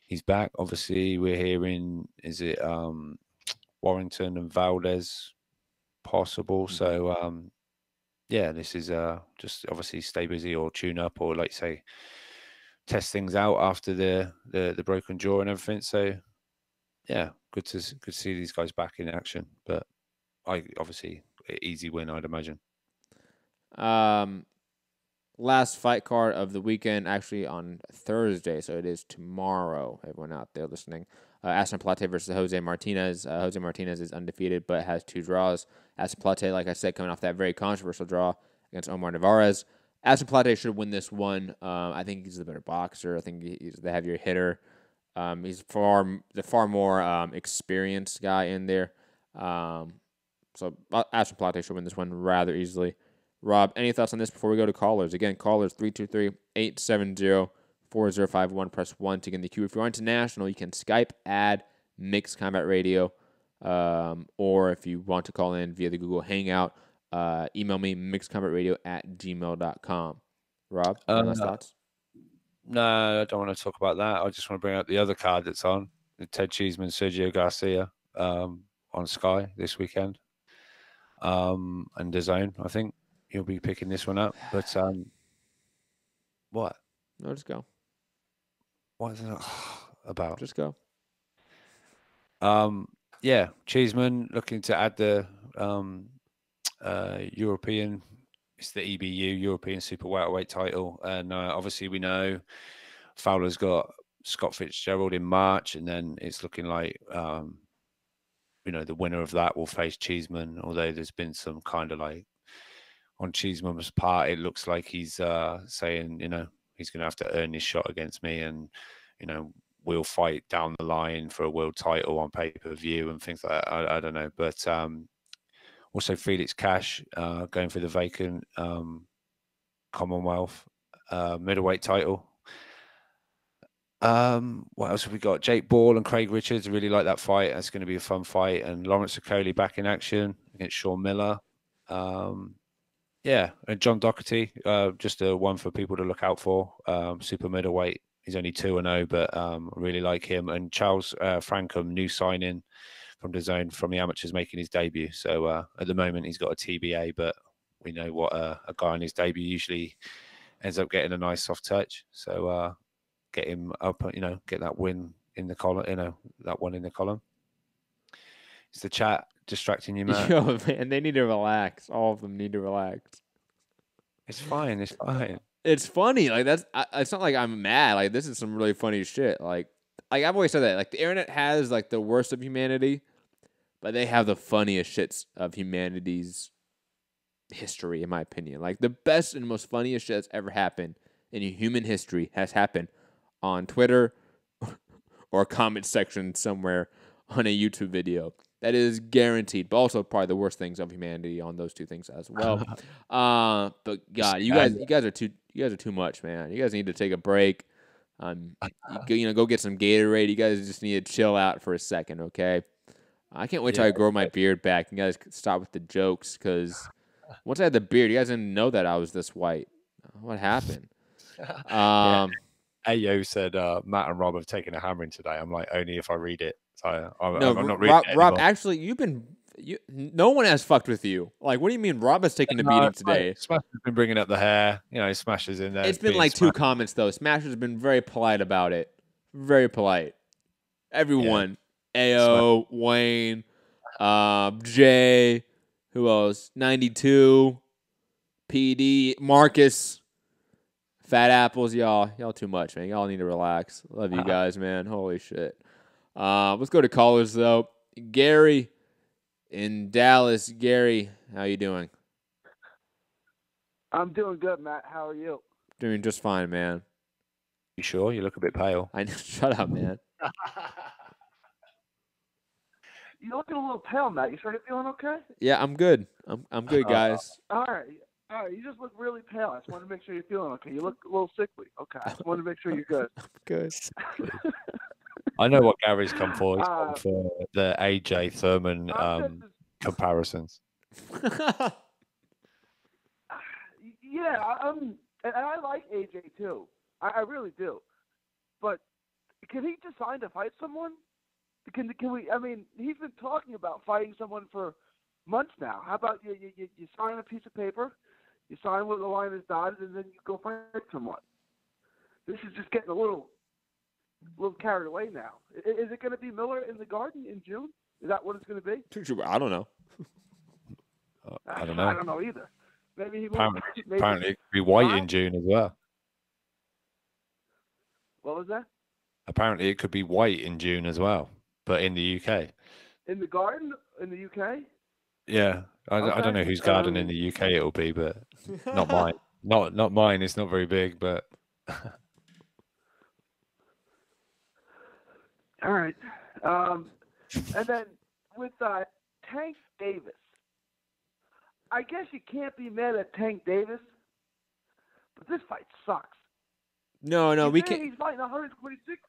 he's back. Obviously, we're hearing, is it Warrington and Valdez possible? So, this is just obviously stay busy or tune up or, like say, test things out after the broken jaw and everything. So, yeah, good to see these guys back in action. But obviously easy win, I'd imagine. Last fight card of the weekend, actually on Thursday, so it is tomorrow. Everyone out there listening, Aston Plate versus Jose Martinez. Jose Martinez is undefeated, but has 2 draws. Aston Plate, like I said, coming off that very controversial draw against Omar Navarez. Aston Plate should win this one. I think he's the better boxer. I think he's the heavier hitter. He's the far more experienced guy in there. So Ashton Plate should win this one rather easily. Rob, any thoughts on this before we go to callers? Again, callers 323-870-4051. Press 1 to get in the queue. If you're international, you can Skype, add Mixed Combat Radio. Or if you want to call in via the Google Hangout, email me mixedcombatradio@gmail.com. Rob, any last thoughts? No, I don't want to talk about that. I just want to bring up the other card that's on. Ted Cheeseman, Sergio Garcia on Sky this weekend. And DAZN, I think. He'll be picking this one up. But what? No, just go. What is it about? Just go. Yeah, Cheeseman looking to add the European, it's the EBU, European Super Welterweight title. And obviously we know Fowler's got Scott Fitzgerald in March, and then it's looking like, the winner of that will face Cheeseman, although there's been some kind of like, on Cheeseman's part, it looks like he's saying, he's going to have to earn his shot against me, and, we'll fight down the line for a world title on pay-per-view and things like that. I don't know. But also Felix Cash going for the vacant Commonwealth middleweight title. What else have we got? Jake Ball and Craig Richards. I really like that fight. That's going to be a fun fight. And Lawrence Okoli back in action against Sean Miller. Yeah, and John Doherty, just a one for people to look out for. Super middleweight. He's only 2-0, but I really like him. And Charles Frankham, new signing from DAZN from the amateurs, making his debut. So at the moment, he's got a TBA, but we know what a guy on his debut usually ends up getting a nice soft touch. So get him up, get that win in the column, that one in the column. Is the chat distracting you, Matt? Yo, man, they need to relax. All of them need to relax. It's fine. It's fine. It's funny. Like, it's not like I'm mad. Like, this is some really funny shit. Like I've always said that. Like, the internet has like the worst of humanity, but they have the funniest shits of humanity's history, in my opinion. Like, the best and most funniest shit that's ever happened in human history has happened on Twitter or a comment section somewhere on a YouTube video. That is guaranteed, but also probably the worst things of humanity on those two things as well. But God, you guys are too much, man. You guys need to take a break. Go get some Gatorade. You guys just need to chill out for a second, okay? I can't wait till I grow my beard back. You guys stop with the jokes, because once I had the beard, you guys didn't know that I was this white. What happened? Ayo said Matt and Rob have taken a hammering today. I'm like, only if I read it. So I'm not reading it Rob, actually, no one has fucked with you. Like, what do you mean Rob has taken a beating today? Smash has been bringing up the hair. Smash is in there. It's been like two comments, though. Smash has been very polite about it. Very polite. Everyone. Yeah. Ayo, Wayne, Jay, who else? 92, PD, Marcus. Fat apples, y'all. Y'all too much, man. Y'all need to relax. Love you guys, man. Holy shit. Let's go to callers, though. Gary in Dallas. Gary, how you doing? I'm doing good, Matt. How are you? Doing just fine, man. You sure? You look a bit pale. Shut up, man. You're looking a little pale, Matt. You sure you're feeling okay? Yeah, I'm good. I'm good, guys. All right. You just look really pale. I just wanted to make sure you're feeling okay. You look a little sickly. Okay. I just wanted to make sure you're good. Good. I know what Gary's come for. He's come for the AJ Thurman comparisons. Yeah, and I like AJ too. I really do. But can he decide to fight someone? Can we? I mean, he's been talking about fighting someone for months now. How about you sign a piece of paper, you sign where the line is dotted, and then you go fight someone? This is just getting a little carried away now. Is it going to be Miller in the Garden in June? Is that what it's going to be? I don't know. I don't know. I don't know either. Maybe he apparently it could be Whyte in June as well. What was that? Apparently it could be Whyte in June as well, but in the UK. In the Garden in the UK? Yeah, I don't know whose garden in the UK it'll be, but not mine. Not mine. It's not very big, but All right. And then with Tank Davis, I guess you can't be mad at Tank Davis, but this fight sucks. No, we can't. He's fighting 126.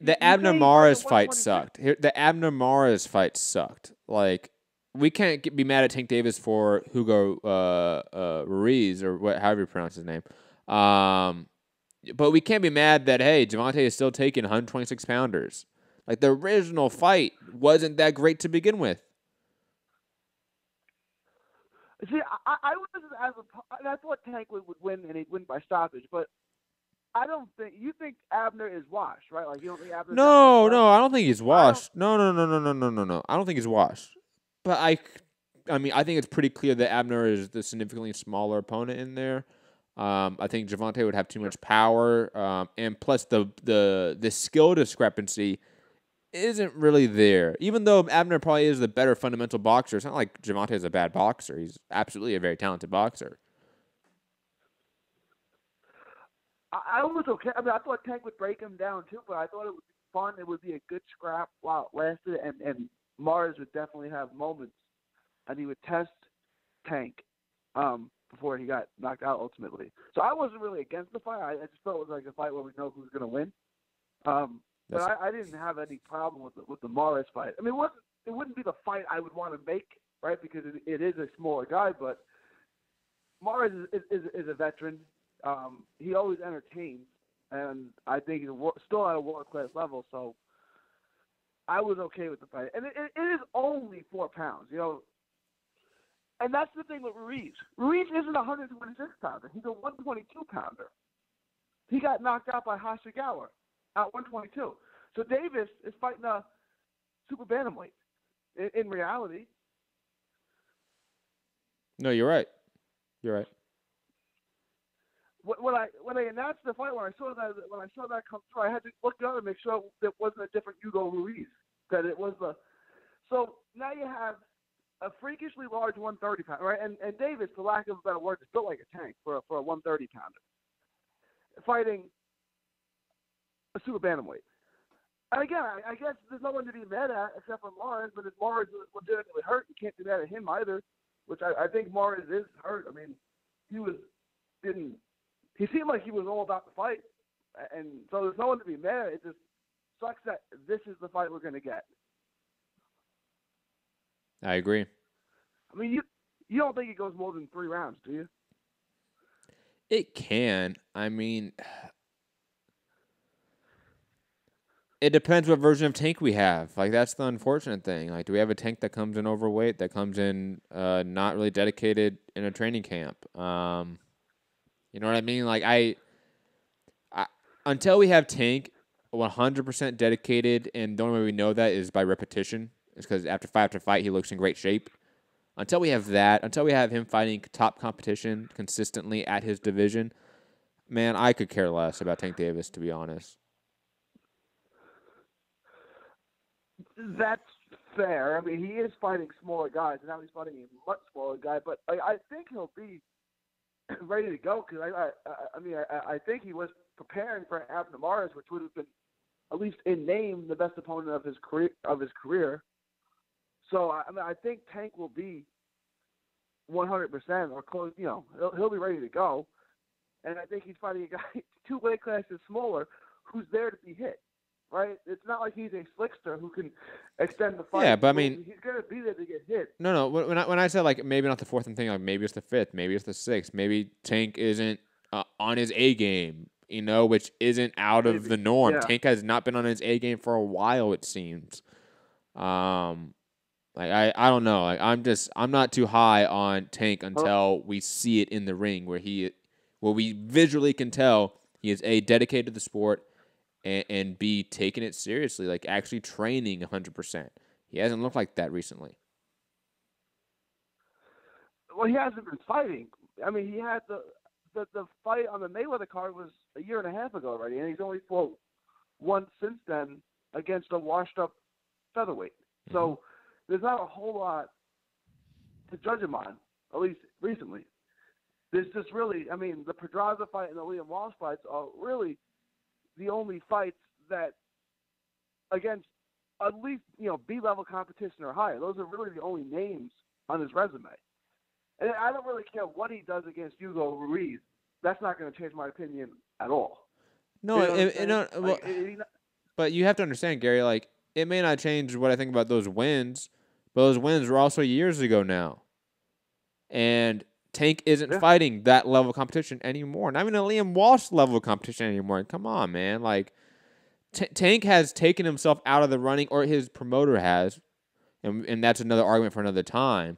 The Abner Mares fight sucked. The Abner Mares fight sucked. Like, we can't be mad at Tank Davis for Hugo Ruiz or however you pronounce his name. But we can't be mad that, hey, Gervonta is still taking 126 pounders. Like, the original fight wasn't that great to begin with. See, I wasn't I thought Tank would win, and he'd win by stoppage, but I don't think you think Abner is washed, right? Like, you don't think Abner? No, I don't think he's washed. No. I don't think he's washed. But I mean, I think it's pretty clear that Abner is the significantly smaller opponent in there. I think Gervonta would have too much power, and plus the skill discrepancy isn't really there. Even though Abner probably is the better fundamental boxer, it's not like Gervonta is a bad boxer. He's absolutely a very talented boxer. I was okay. I mean, I thought Tank would break him down too, but I thought it would be fun. It would be a good scrap while it lasted, and Mares would definitely have moments, and he would test Tank before he got knocked out ultimately. So I wasn't really against the fight. I just felt it was like a fight where we know who's going to win. But I didn't have any problem with the Mares fight. I mean, it wouldn't be the fight I would want to make, right? Because it is a smaller guy, but Mares is a veteran. He always entertains, and I think he's still at a world-class level, so I was okay with the fight. And it is only 4 pounds, you know. And that's the thing with Ruiz. Ruiz isn't a 126-pounder. He's a 122-pounder. He got knocked out by Hashigawa at 122. So Davis is fighting a super bantamweight in reality. No, you're right. You're right. When I announced the fight, when I saw that come through, I had to look down and make sure it wasn't a different Hugo Ruiz. That it was the. So now you have a freakishly large 130-pounder, right? And Davis, for lack of a better word, is built like a tank for a 130-pounder, fighting a super bantamweight. And again, I guess there's no one to be mad at except for Mares, but if Mares is legitimately hurt, you can't be mad at him either. Which I think Mares is hurt. I mean, he seemed like he was all about the fight, and so there's no one to be mad at. It just sucks that this is the fight we're going to get. I agree. I mean, you don't think it goes more than 3 rounds, do you? It can. I mean, it depends what version of tank we have. Like, that's the unfortunate thing. Like, do we have a tank that comes in overweight, that comes in not really dedicated in a training camp? You know what I mean? Like, I until we have Tank 100% dedicated, and the only way we know that is by repetition, is because after fight, he looks in great shape. Until we have that, until we have him fighting top competition consistently at his division, man, I could care less about Tank Davis, to be honest. That's fair. I mean, he is fighting smaller guys, and now he's fighting a much smaller guy, but I think he'll be ready to go, because I think he was preparing for Abner Mares, which would have been, at least in name, the best opponent of his career. So I think Tank will be 100% or close. You know, he'll be ready to go, and I think he's fighting a guy 2 weight classes smaller who's there to be hit. Right? It's not like he's a slickster who can extend the fight. Yeah, but I mean, he's gonna be there to get hit. No. When I said, like, maybe not the 4th, I'm thinking like maybe it's the 5th, maybe it's the 6th, maybe Tank isn't on his A game, you know, which isn't out of the norm. Yeah. Tank has not been on his A game for a while, it seems. Like, I don't know. Like, I'm not too high on Tank until we see it in the ring, where we visually can tell he is A, dedicated to the sport, and B, taking it seriously, like actually training 100%. He hasn't looked like that recently. Well, he hasn't been fighting. I mean, he had the fight on the Mayweather card was a year and a half ago already, and he's only fought once since then against a washed-up featherweight. Mm-hmm. So there's not a whole lot to judge him on, at least recently. There's just really, I mean, the Pedraza fight and the Liam Walsh fights are really the only fights that against at least, B-level competition or higher. Those are really the only names on his resume. And I don't really care what he does against Hugo Ruiz. That's not going to change my opinion at all. No, but you have to understand, Gary, like, it may not change what I think about those wins, but those wins were also years ago now. And Tank isn't fighting that level of competition anymore. Not even a Liam Walsh level of competition anymore. Come on, man. Like, Tank has taken himself out of the running, or his promoter has, and that's another argument for another time.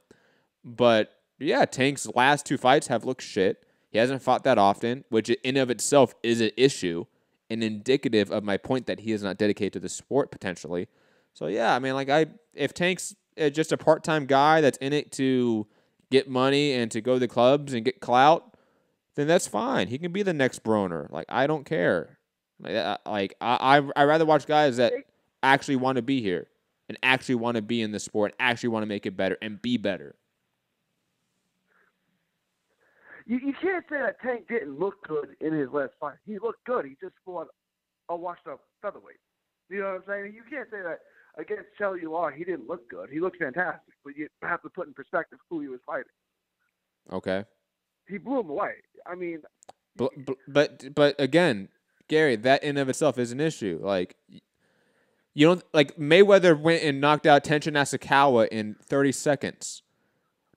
But, yeah, Tank's last 2 fights have looked shit. He hasn't fought that often, which in of itself is an issue and indicative of my point that he is not dedicated to the sport potentially. So, yeah, I mean, like, if Tank's just a part-time guy that's in it to get money and to go to the clubs and get clout, then that's fine. He can be the next Broner. Like, I don't care. I'd rather watch guys that actually want to be here and actually want to be in the sport, actually want to make it better and be better. You can't say that Tank didn't look good in his last fight. He looked good. He just fought a washed-up featherweight. You know what I'm saying? You can't say that against Cellular he didn't look good. He looked fantastic, but you have to put in perspective who he was fighting. Okay. He blew him away. I mean, but again, Gary, that in of itself is an issue. Like, you don't like Mayweather went and knocked out Tenshin Nasukawa in 30 seconds.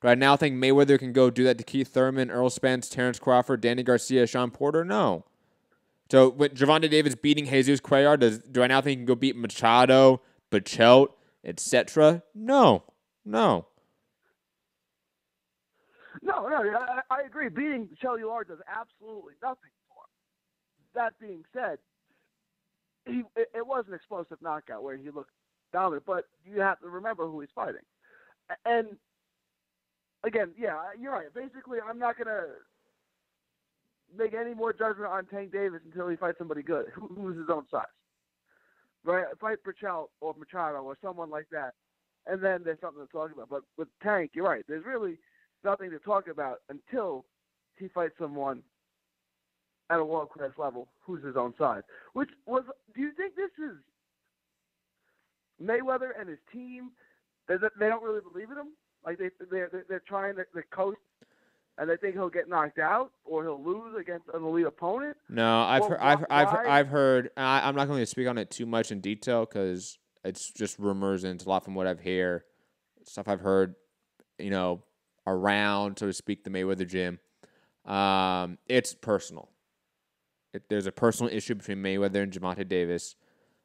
Do I now think Mayweather can go do that to Keith Thurman, Earl Spence, Terrence Crawford, Danny Garcia, Sean Porter? No. So with Gervonta Davis beating Jesus Cuellar, do I now think he can go beat Machado, Bachelt, etc.? No. No, I agree. Beating Cellular does absolutely nothing for him. That being said, it was an explosive knockout where he looked dominant, but you have to remember who he's fighting. And again, yeah, you're right. Basically, I'm not going to make any more judgment on Tank Davis until he fights somebody good, who's his own size. Right? Fight Bachelt or Machado or someone like that, and then there's something to talk about. But with Tank, you're right. There's really nothing to talk about until he fights someone at a world-class level who's his own size. Do you think this is Mayweather and his team, they don't really believe in him? Like they're trying to coast, and they think he'll get knocked out or he'll lose against an elite opponent. No, I've heard. I'm not going to speak on it too much in detail because it's just rumors and it's a lot from what I've heard, stuff I've heard, around, so to speak, the Mayweather gym. It's personal. There's a personal issue between Mayweather and Gervonta Davis.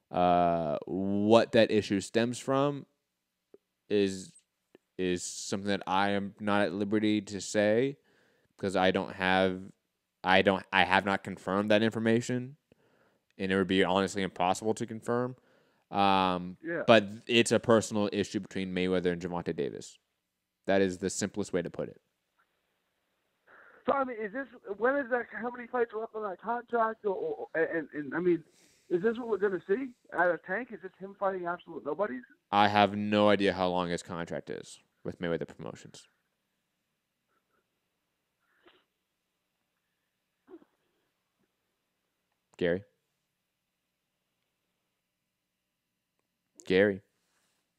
What that issue stems from is something that I am not at liberty to say because I have not confirmed that information, and it would be honestly impossible to confirm. But it's a personal issue between Mayweather and Gervonta Davis. That is the simplest way to put it. So I mean, when is that? How many fights are up on that contract? And I mean, is this what we're going to see out of Tank? Is this him fighting absolute nobodies? I have no idea how long his contract is with Mayweather Promotions. Gary?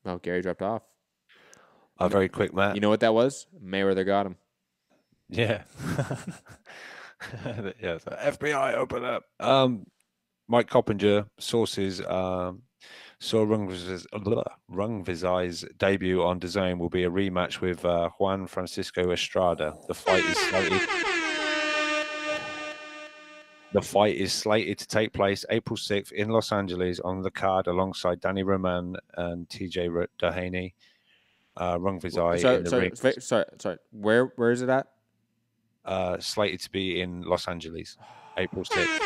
Oh, Gary dropped off. Very quick, Matt. You know what that was? Mayweather got him. Yeah. Yeah. So FBI, open up. Mike Coppinger, sources, saw Rungvisai's debut on DAZN will be a rematch with Juan Francisco Estrada. The fight is slated to take place April 6th in Los Angeles on the card alongside Danny Roman and TJ Doheny. Rungvisai in the ring. Sorry. Where is it at? Slated to be in Los Angeles, April 6th.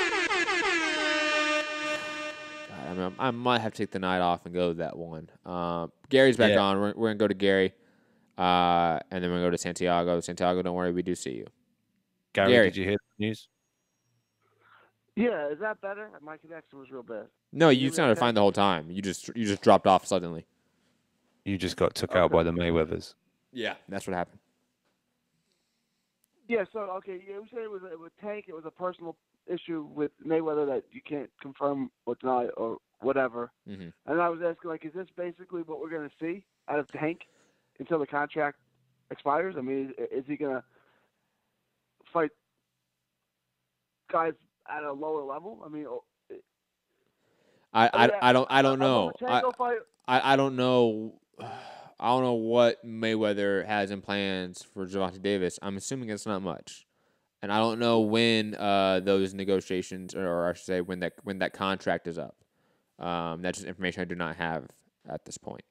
I might have to take the night off and go to that one. Gary's back on. We're going to go to Gary, and then we're going to go to Santiago. Santiago, don't worry, we do see you. Gary, did you hear the news? Yeah, is that better? My connection was real bad. No, you sounded fine the whole time. You just dropped off suddenly. You just got took out by the Mayweathers. Yeah, that's what happened. Yeah, so, okay, you said with Tank, it was a personal issue with Mayweather that you can't confirm or deny, or whatever. Mm-hmm. And I was asking, like, is this basically what we're going to see out of Tank until the contract expires? I mean, is he going to fight guys at a lower level? I mean, I don't know. Fight, I don't know. I don't know what Mayweather has in plans for Gervonta Davis. I'm assuming it's not much, and I don't know when those negotiations, or I should say, when that contract is up. That's just information I do not have at this point.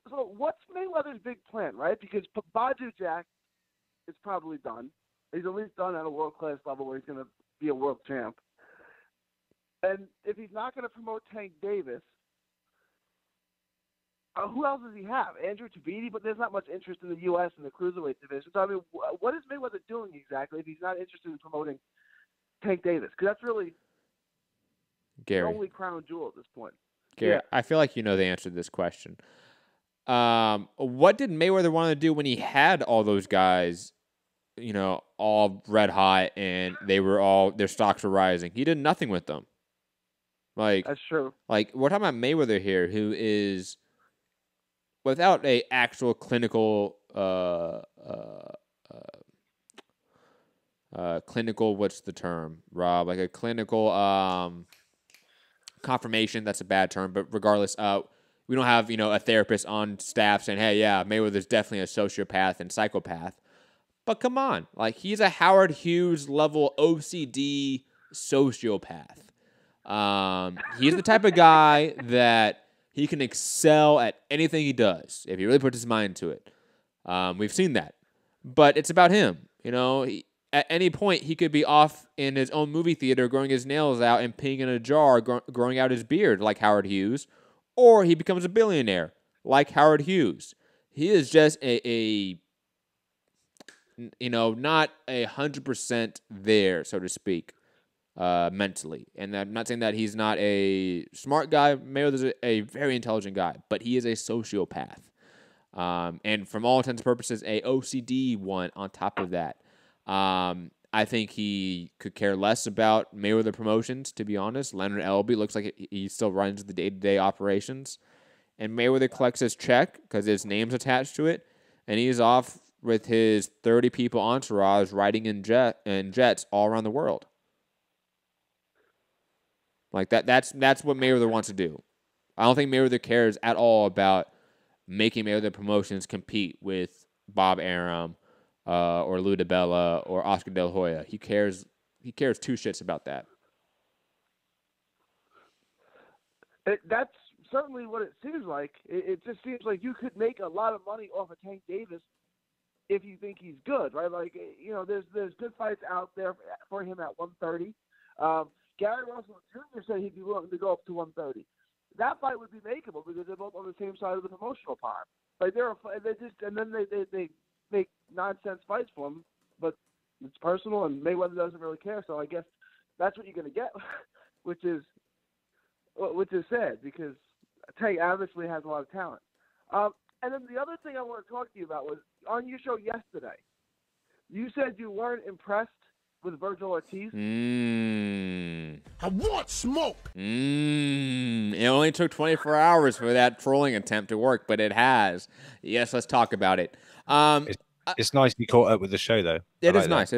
So what's Mayweather's big plan, right? Because Badu Jack is probably done. He's at least done at a world-class level where he's going to be a world champ. And if he's not going to promote Tank Davis, who else does he have? Andrew Tabiti, but there's not much interest in the U.S. and the cruiserweight division. So, I mean, what is Mayweather doing exactly if he's not interested in promoting Tank Davis? Because that's really the only crown jewel at this point. Gary, yeah. I feel like you know the answer to this question. What did Mayweather want to do when he had all those guys, all red hot and their stocks were rising? He did nothing with them. Like, that's true. Like, we're talking about Mayweather here, who is, without a actual clinical, what's the term, Rob? Like a clinical confirmation. That's a bad term, but regardless, we don't have a therapist on staff saying, "Hey, yeah, Mayweather's definitely a sociopath and psychopath." But come on, like, he's a Howard Hughes level OCD sociopath. He's the type of guy that he can excel at anything he does if he really puts his mind to it. We've seen that, but it's about him. At any point he could be off in his own movie theater, growing his nails out and peeing in a jar, growing out his beard like Howard Hughes, or he becomes a billionaire like Howard Hughes. He is just not 100% there, so to speak. Mentally. And I'm not saying that he's not a smart guy. Mayweather's a very intelligent guy, but he is a sociopath. And from all intents and purposes, a OCD one on top of that. I think he could care less about Mayweather Promotions, to be honest. Leonard Elby looks like he still runs the day-to-day operations. And Mayweather collects his check because his name's attached to it, and he's off with his 30-people entourage riding in jets all around the world. Like that's what Mayweather wants to do. I don't think Mayweather cares at all about making Mayweather Promotions compete with Bob Arum or Lou DiBella or Oscar De La Hoya. He cares two shits about that. That's certainly what it seems like. It just seems like you could make a lot of money off of Tank Davis if you think he's good, right? Like, there's good fights out there for him at 130. Gary Russell Jr. said he'd be willing to go up to 130. That fight would be makeable because they're both on the same side of the promotional pond. Like they make nonsense fights for him, but it's personal, and Mayweather doesn't really care. So I guess that's what you're going to get, which is sad because Tank obviously has a lot of talent. And then the other thing I want to talk to you about was on your show yesterday. You said you weren't impressed with Virgil Ortiz. I want smoke. It only took 24 hours for that trolling attempt to work, but it has. Yes, let's talk about it. It's nice to be caught up with the show, though. It is nice.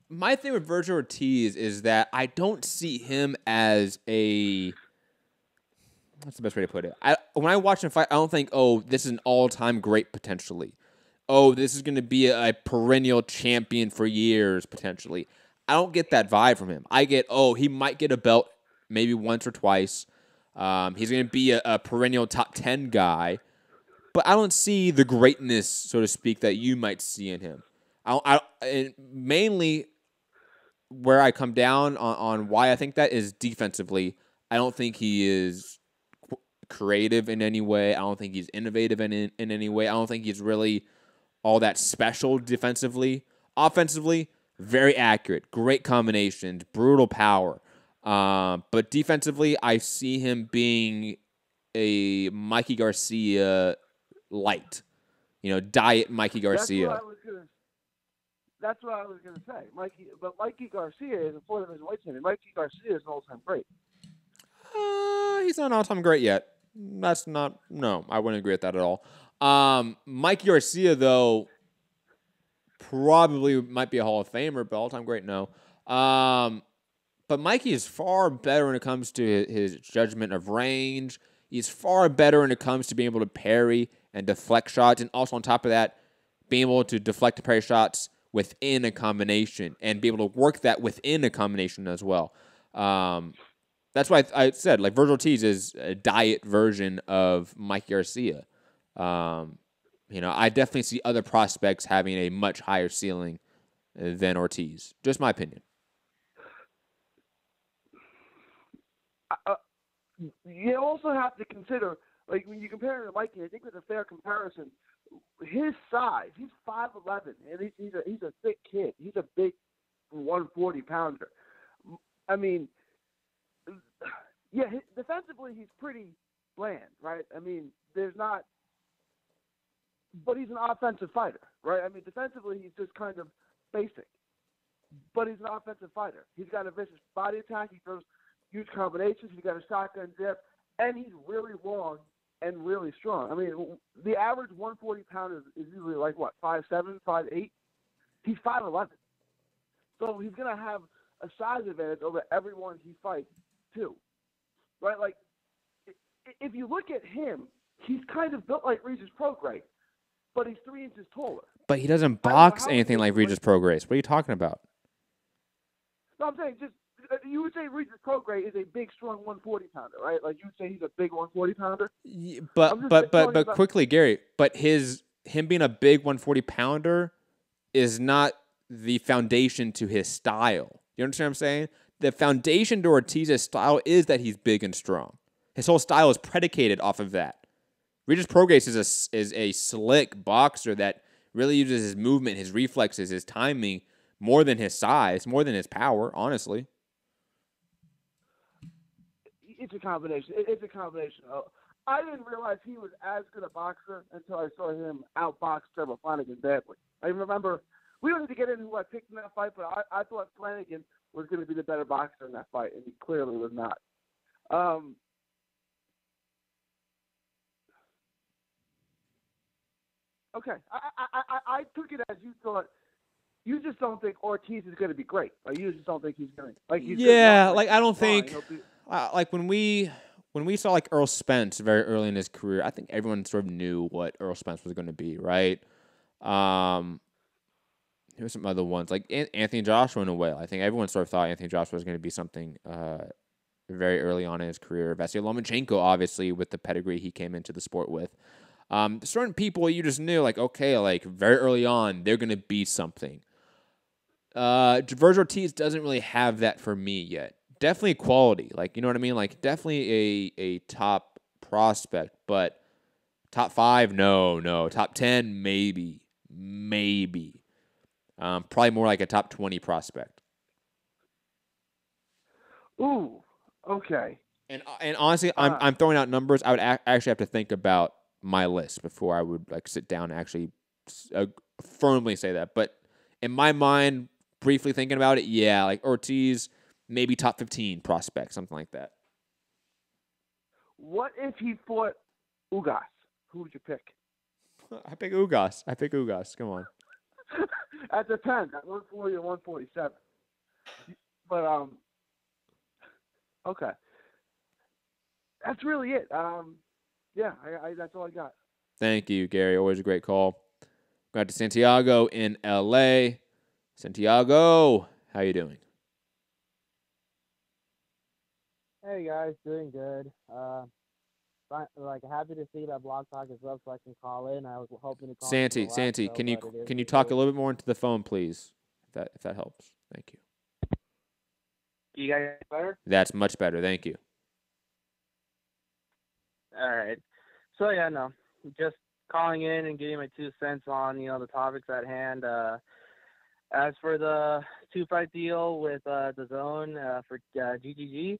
My thing with Virgil Ortiz is that I don't see him as a... What's the best way to put it? When I watch him fight, I don't think, this is an all-time great potentially. This is going to be a perennial champion for years, potentially. I don't get that vibe from him. I get, he might get a belt maybe once or twice. He's going to be a perennial top 10 guy. But I don't see the greatness, so to speak, that you might see in him. And mainly, where I come down on why I think that is defensively. I don't think he is creative in any way. I don't think he's innovative in any way. I don't think he's really all that special defensively. Offensively, very accurate, great combinations, brutal power. But defensively, I see him being a Mikey Garcia light. Diet Mikey Garcia. That's what I was gonna say. Mikey Garcia is a Florida White champion. Mikey Garcia is an all-time great. He's not all-time great yet. That's not. No, I wouldn't agree with that at all. Mike Garcia, though, probably might be a Hall of Famer, but all-time great, no. But Mikey is far better when it comes to his judgment of range. He's far better when it comes to being able to parry and deflect shots, and also on top of that, being able to deflect and parry shots within a combination and be able to work that within a combination as well. That's why I said, like, Virgil Ortiz is a diet version of Mike Garcia. I definitely see other prospects having a much higher ceiling than Ortiz. Just my opinion. You also have to consider, like, when you compare him to Mikey, I think it's a fair comparison. His size, he's 5'11", and he's a thick kid. He's a big 140-pounder. I mean, yeah, defensively he's pretty bland, right? I mean, but he's an offensive fighter, right? I mean, defensively he's just kind of basic, but he's an offensive fighter. He's got a vicious body attack. He throws huge combinations. He's got a shotgun dip, and he's really long and really strong. I mean, the average 140-pounder is usually like, what, 5'7", 5'8"? He's 5'11". So he's going to have a size advantage over everyone he fights, too. Right? Like, if you look at him, he's kind of built like Regis Prograis, but he's 3 inches taller. But he doesn't box anything like Regis Prograis. What are you talking about? No, I'm saying just, you would say Regis Prograis is a big, strong 140-pounder, right? Like, you would say he's a big 140-pounder? Yeah, but quickly, Gary, but him being a big 140-pounder is not the foundation to his style. You understand what I'm saying? The foundation to Ortiz's style is that he's big and strong. His whole style is predicated off of that. Regis Prograis is a slick boxer that really uses his movement, his reflexes, his timing more than his size, more than his power, honestly. It's a combination. It's a combination. I didn't realize he was as good a boxer until I saw him outbox Trevor Flanagan badly. I remember, we don't need to get into who I picked in that fight, but I thought Flanagan was going to be the better boxer in that fight, and he clearly was not. Okay, I took it as you thought. You just don't think Ortiz is going to be great. Like, you just don't think he's going to. Like, I don't think. Like when we saw like Earl Spence very early in his career, I think everyone sort of knew what Earl Spence was going to be, right? Here's some other ones like Anthony Joshua in a way. I think everyone sort of thought Anthony Joshua was going to be something very early on in his career. Vasily Lomachenko, obviously, with the pedigree he came into the sport with. Certain people you just knew, like, okay, like very early on, they're going to be something. Virgil Ortiz doesn't really have that for me yet. Definitely quality, like, you know what I mean? Like, definitely a top prospect, but top 5, no. Top 10, maybe. Probably more like a top 20 prospect. Ooh, okay. And honestly, I'm throwing out numbers. I would actually have to think about my list before I would like sit down and actually firmly say that. But in my mind, briefly thinking about it, yeah, like Ortiz, maybe top 15 prospect, something like that. What if he fought Ugas? Who would you pick? I pick Ugas. Come on. At the 10, at 140 or 147. But okay. That's really it. Yeah, that's all I got. Thank you, Gary. Always a great call. Got to Santiago in LA. Santiago, how you doing? Hey guys, doing good. Like happy to see that Blog Talk is up so I can call in. I was hoping to call. Santi, can you talk a little bit more into the phone, please? If that helps. Thank you. You guys better? That's much better. Thank you. All right. So yeah, no, just calling in and getting my 2 cents on the topics at hand. As for the 2-fight deal with DAZN for GGG,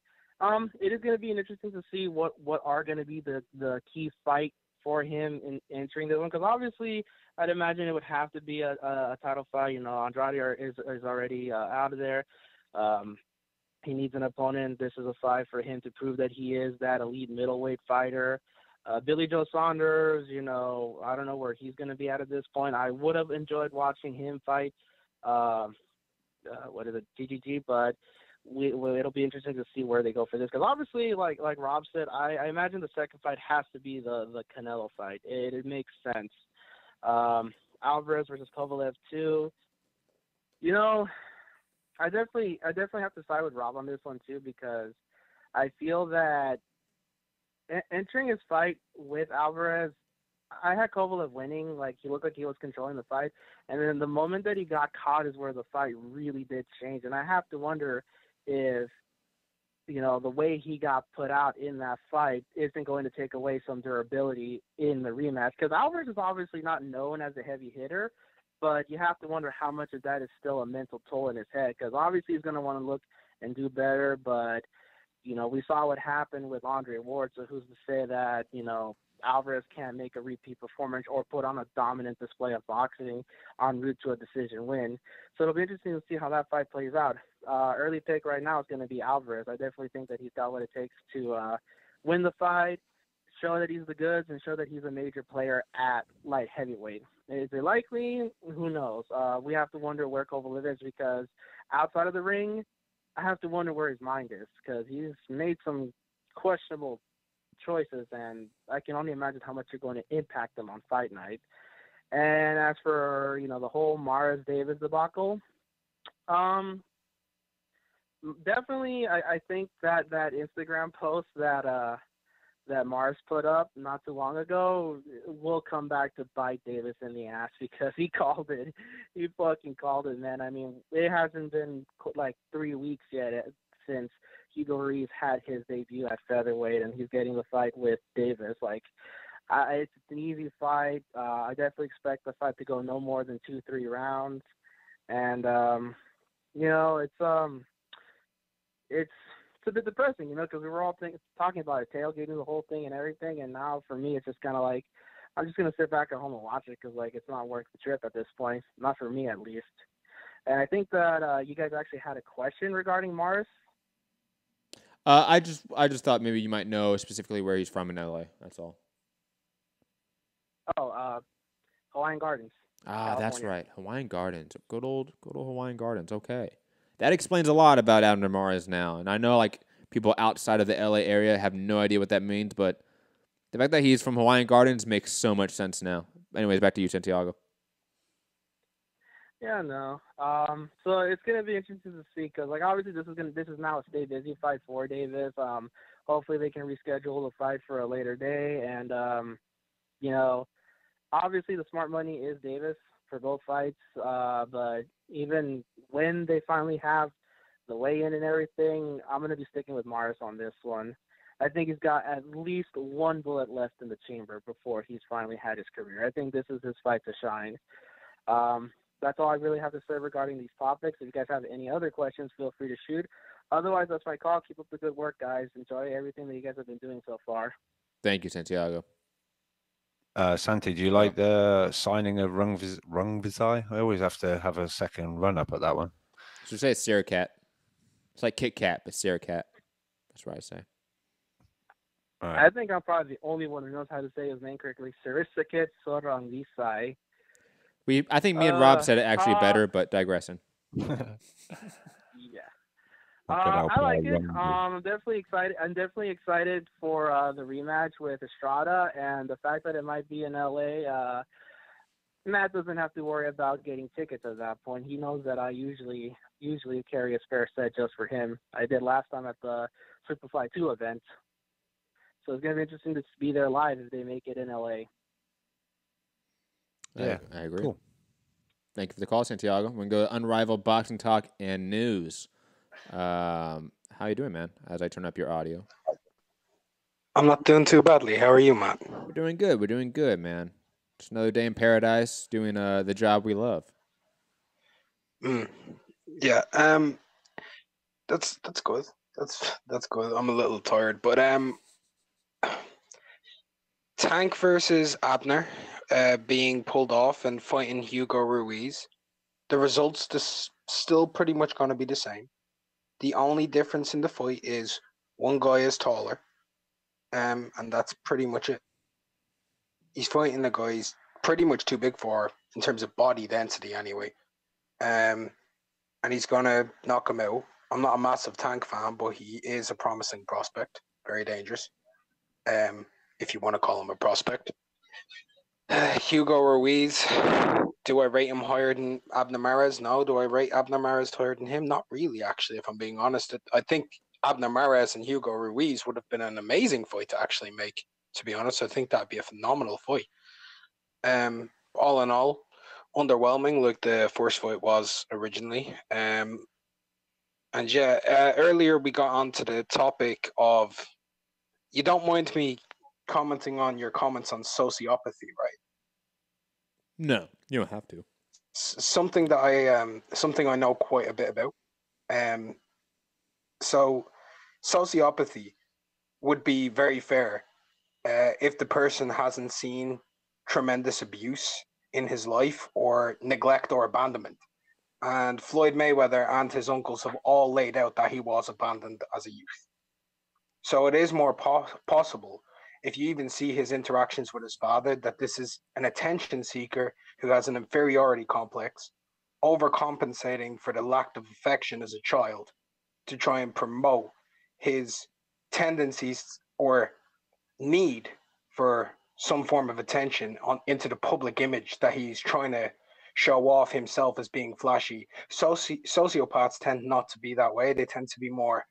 it is going to be interesting to see what are going to be the key fight for him in entering this one, because obviously I'd imagine it would have to be a title fight. Andrade is already out of there. he needs an opponent. This is a fight for him to prove that he is that elite middleweight fighter. Billy Joe Saunders, I don't know where he's going to be at this point. I would have enjoyed watching him fight, GGG, but it'll be interesting to see where they go for this. Because obviously, like Rob said, I imagine the second fight has to be the Canelo fight. It makes sense. Alvarez versus Kovalev too. I definitely have to side with Rob on this one too, because I feel that entering his fight with Alvarez, I had Kovalev winning. Like, he looked like he was controlling the fight, and then the moment that he got caught is where the fight really did change. And I have to wonder if the way he got put out in that fight isn't going to take away some durability in the rematch, because Alvarez is obviously not known as a heavy hitter, but you have to wonder how much of that is still a mental toll in his head, because obviously he's going to want to look and do better, but we saw what happened with Andre Ward, so who's to say that, Alvarez can't make a repeat performance or put on a dominant display of boxing en route to a decision win. So it'll be interesting to see how that fight plays out. Early pick right now is going to be Alvarez. I definitely think that he's got what it takes to win the fight, show that he's the goods, and show that he's a major player at light heavyweight. Is it likely? Who knows? We have to wonder where Kovalev is, because outside of the ring, I have to wonder where his mind is, because he's made some questionable choices, and I can only imagine how much you're going to impact them on fight night. And as for the whole Mares Davis debacle, definitely I think that Instagram post that Mares put up not too long ago will come back to bite Davis in the ass, because he called it. He fucking called it, man. I mean, it hasn't been like 3 weeks yet since Hugo Ruiz had his debut at featherweight, and he's getting the fight with Davis. Like, it's an easy fight. I definitely expect the fight to go no more than 2-3 rounds, and it's a bit depressing, because we were all talking about it, tailgating the whole thing and everything, and now for me it's just kind of like I'm just gonna sit back at home and watch it, because like it's not worth the trip at this point, not for me at least. And I think that you guys actually had a question regarding Mares. I just thought maybe you might know specifically where he's from in LA. That's all. Oh, Hawaiian Gardens. Ah, that's right, Hawaiian Gardens. Good old Hawaiian Gardens. Okay, that explains a lot about Abner Mares now. And I know like people outside of the LA area have no idea what that means, but the fact that he's from Hawaiian Gardens makes so much sense now. Anyways, back to you, Santiago. Yeah, no. So it's gonna be interesting to see, because like obviously this is now a stay busy fight for Davis. Hopefully they can reschedule the fight for a later day, and obviously the smart money is Davis for both fights. But even when they finally have the weigh-in and everything, I'm gonna be sticking with Mares on this one. I think he's got at least one bullet left in the chamber before he's finally had his career. I think this is his fight to shine. That's all I really have to say regarding these topics. If you guys have any other questions, feel free to shoot. Otherwise, that's my call. Keep up the good work, guys. Enjoy everything that you guys have been doing so far. Thank you, Santiago. Santi, do you like the signing of Rungvisai? I always have to have a second run up at that one. So say it's Sarah Cat. It's like Kit Kat, but Sarah Cat. That's what I say. Right. I think I'm probably the only one who knows how to say his name correctly. Sarisaket Sorangvisai. I think me and Rob said it actually better, but digressing. Yeah. I like it. I'm definitely excited. I'm definitely excited for the rematch with Estrada, and the fact that it might be in LA. Matt doesn't have to worry about getting tickets at that point. He knows that I usually carry a spare set just for him. I did last time at the Superfly 2 event. So it's going to be interesting to be there live if they make it in LA. Yeah, I agree. Cool. Thank you for the call, Santiago. We're going to go to Unrivaled Boxing Talk and News. How you doing, man, as I turn up your audio? I'm not doing too badly. How are you, Matt? We're doing good. We're doing good, man. Just another day in paradise doing the job we love. Yeah. That's good. That's good. I'm a little tired, but Tank versus Abner being pulled off and fighting Hugo Ruiz. The results still pretty much going to be the same. The only difference in the fight is one guy is taller, and that's pretty much it. He's fighting a guy he's pretty much too big for in terms of body density anyway. And he's going to knock him out. I'm not a massive Tank fan, but he is a promising prospect. Very dangerous, if you want to call him a prospect. Hugo Ruiz, do I rate him higher than Abner Mares? No. Do I rate Abner Mares higher than him? Not really, actually, if I'm being honest. I think Abner Mares and Hugo Ruiz would have been an amazing fight to actually make, to be honest. I think that'd be a phenomenal fight. All in all, underwhelming like the first fight was originally. Earlier we got onto the topic of, you don't mind me commenting on your comments on sociopathy, right? No, you don't have to. Something that I know quite a bit about. So sociopathy would be very fair if the person hasn't seen tremendous abuse in his life or neglect or abandonment. And Floyd Mayweather and his uncles have all laid out that he was abandoned as a youth. So it is more possible, if you even see his interactions with his father, that this is an attention seeker who has an inferiority complex, overcompensating for the lack of affection as a child to try and promote his tendencies or need for some form of attention into the public image that he's trying to show off himself as being flashy. Sociopaths tend not to be that way. They tend to be more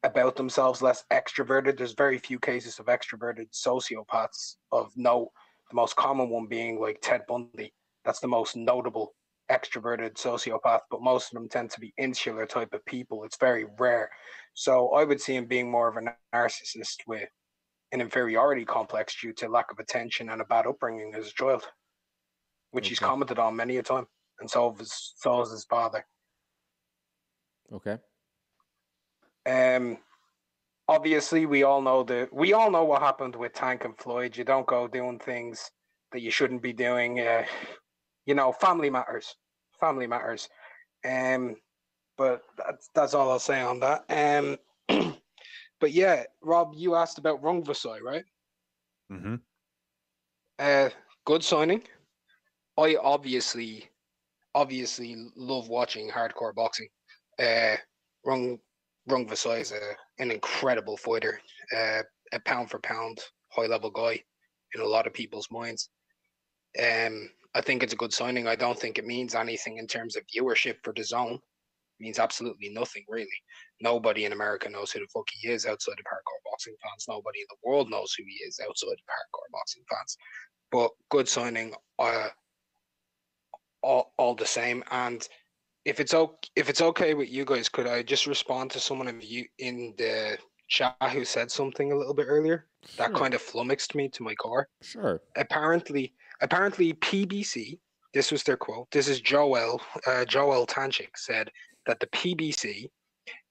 about themselves, less extroverted. There's very few cases of extroverted sociopaths of note. The most common one being like Ted Bundy. That's the most notable extroverted sociopath, but most of them tend to be insular type of people. It's very rare. So I would see him being more of a narcissist with an inferiority complex due to lack of attention and a bad upbringing as a child, which he's commented on many a time, and so has his father. Okay. Obviously, we all know what happened with Tank and Floyd. You don't go doing things that you shouldn't be doing. Family matters. Family matters. But that's all I'll say on that. But yeah, Rob, you asked about Rungvisai, right? Mm-hmm. Good signing. I obviously love watching hardcore boxing. Rungvisai is an incredible fighter, a pound for pound high level guy in a lot of people's minds. I think it's a good signing. I don't think it means anything in terms of viewership for DAZN. It means absolutely nothing, really. Nobody in America knows who the fuck he is outside of hardcore boxing fans. Nobody in the world knows who he is outside of hardcore boxing fans. But good signing, all the same. And if it's okay with you guys, could I just respond to someone of you in the chat who said something a little bit earlier that kind of flummoxed me to my core? Sure. Apparently PBC, this was their quote. This is Joel Tanchik said that the PBC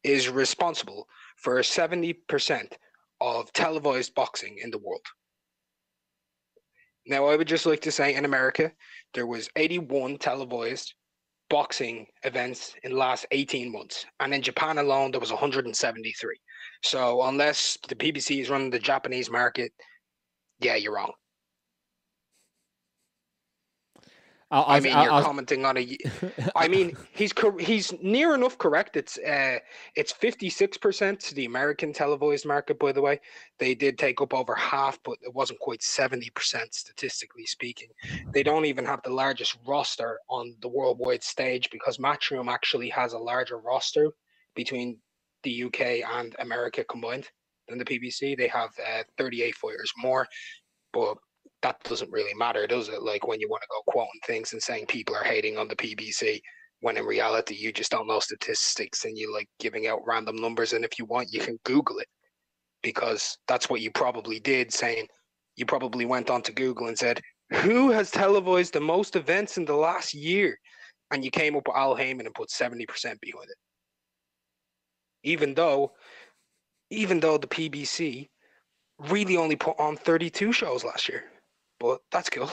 is responsible for 70% of televised boxing in the world. Now, I would just like to say, in America, there was 81 televised boxing events in the last 18 months. And in Japan alone, there was 173. So unless the PBC is running the Japanese market, yeah, you're wrong. You're commenting on a. I mean, he's near enough correct. It's 56% to the American televised market. By the way, they did take up over half, but it wasn't quite 70% statistically speaking. They don't even have the largest roster on the worldwide stage because Matchroom actually has a larger roster between the UK and America combined than the PBC. They have 38 fighters more, but that doesn't really matter, does it? Like when you want to go quoting things and saying people are hating on the PBC, when in reality you just don't know statistics and you like giving out random numbers. And if you want, you can Google it, because that's what you probably did, saying you probably went on to Google and said, who has televised the most events in the last year? And you came up with Al Heyman and put 70% behind it. Even though the PBC really only put on 32 shows last year. But that's cool.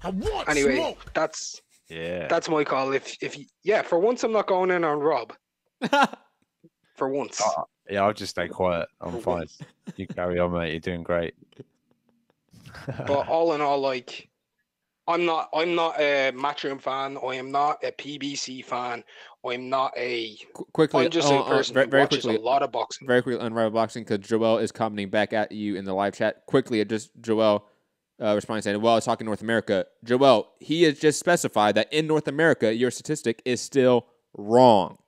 Anyway, smoke. That's my call. If for once I'm not going in on Rob. for once. Yeah, I'll just stay quiet. I'm fine. You carry on, mate. You're doing great. But all in all, like, I'm not a Matchroom fan. I am not a PBC fan. I'm not a quickly. I'm just a person who watches a lot of boxing. Very quickly, Unrivaled Boxing, because Joel is commenting back at you in the live chat. Quickly, Joel responding saying, "Well, it's talking North America." Joel, he has just specified that in North America, your statistic is still wrong,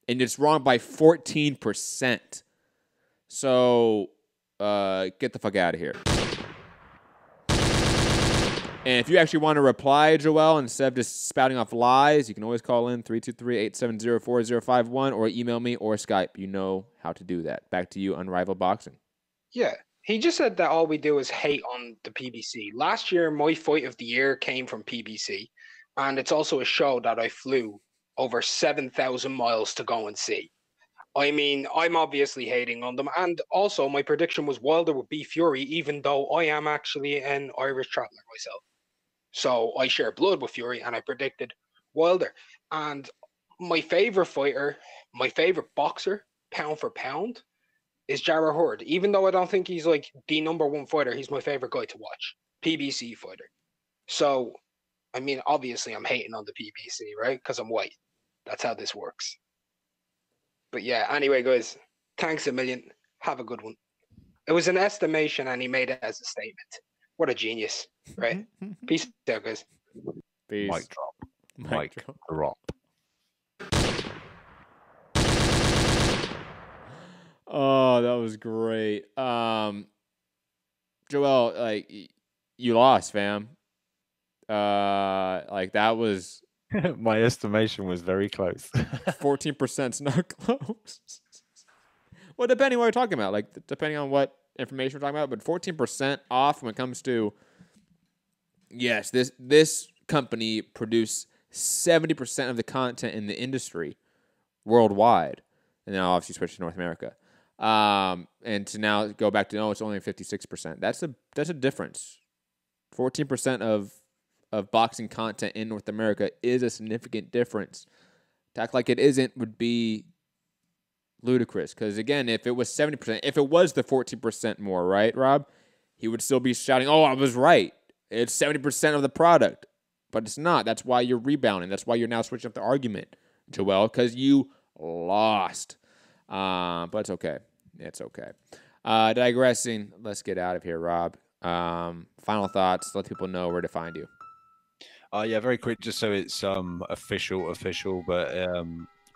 and it's wrong by 14%. So, get the fuck out of here. And if you actually want to reply, Joel, instead of just spouting off lies, you can always call in 323-870-4051 or email me or Skype. You know how to do that. Back to you, Unrivaled Boxing. Yeah. He just said that all we do is hate on the PBC. Last year, my fight of the year came from PBC. And it's also a show that I flew over 7,000 miles to go and see. I mean, I'm obviously hating on them. And also, my prediction was Wilder would beat Fury, even though I am actually an Irish traveler myself. So I share blood with Fury, and I predicted Wilder. And my favorite fighter, my favorite boxer, pound for pound, is Jarrah Hurd. Even though I don't think he's like the #1 fighter, he's my favorite guy to watch. PBC fighter. So, I mean, obviously I'm hating on the PBC, right? Because I'm white. That's how this works. But yeah, anyway, guys, thanks a million. Have a good one. It was an estimation, and he made it as a statement. What a genius, right? Peace out, guys. Peace. Mic drop. Oh, that was great. Joel, like, you lost, fam. Like, that was... My estimation was very close. 14%'s not close. Well, depending on what we're talking about. Like, depending on what information we're talking about. But 14% off when it comes to... Yes, this company produced 70% of the content in the industry worldwide. And now obviously switched to North America. And to now go back to, it's only 56%. That's a difference. 14% of boxing content in North America is a significant difference. To act like it isn't would be ludicrous. Because, again, if it was 70%, if it was the 14% more, right, Rob? He would still be shouting, oh, I was right. It's 70% of the product. But it's not. That's why you're rebounding. That's why you're now switching up the argument, Joel, because you lost. But it's okay. It's okay. Digressing. Let's get out of here, Rob. Final thoughts. Let people know where to find you. Yeah, very quick, just so it's official, but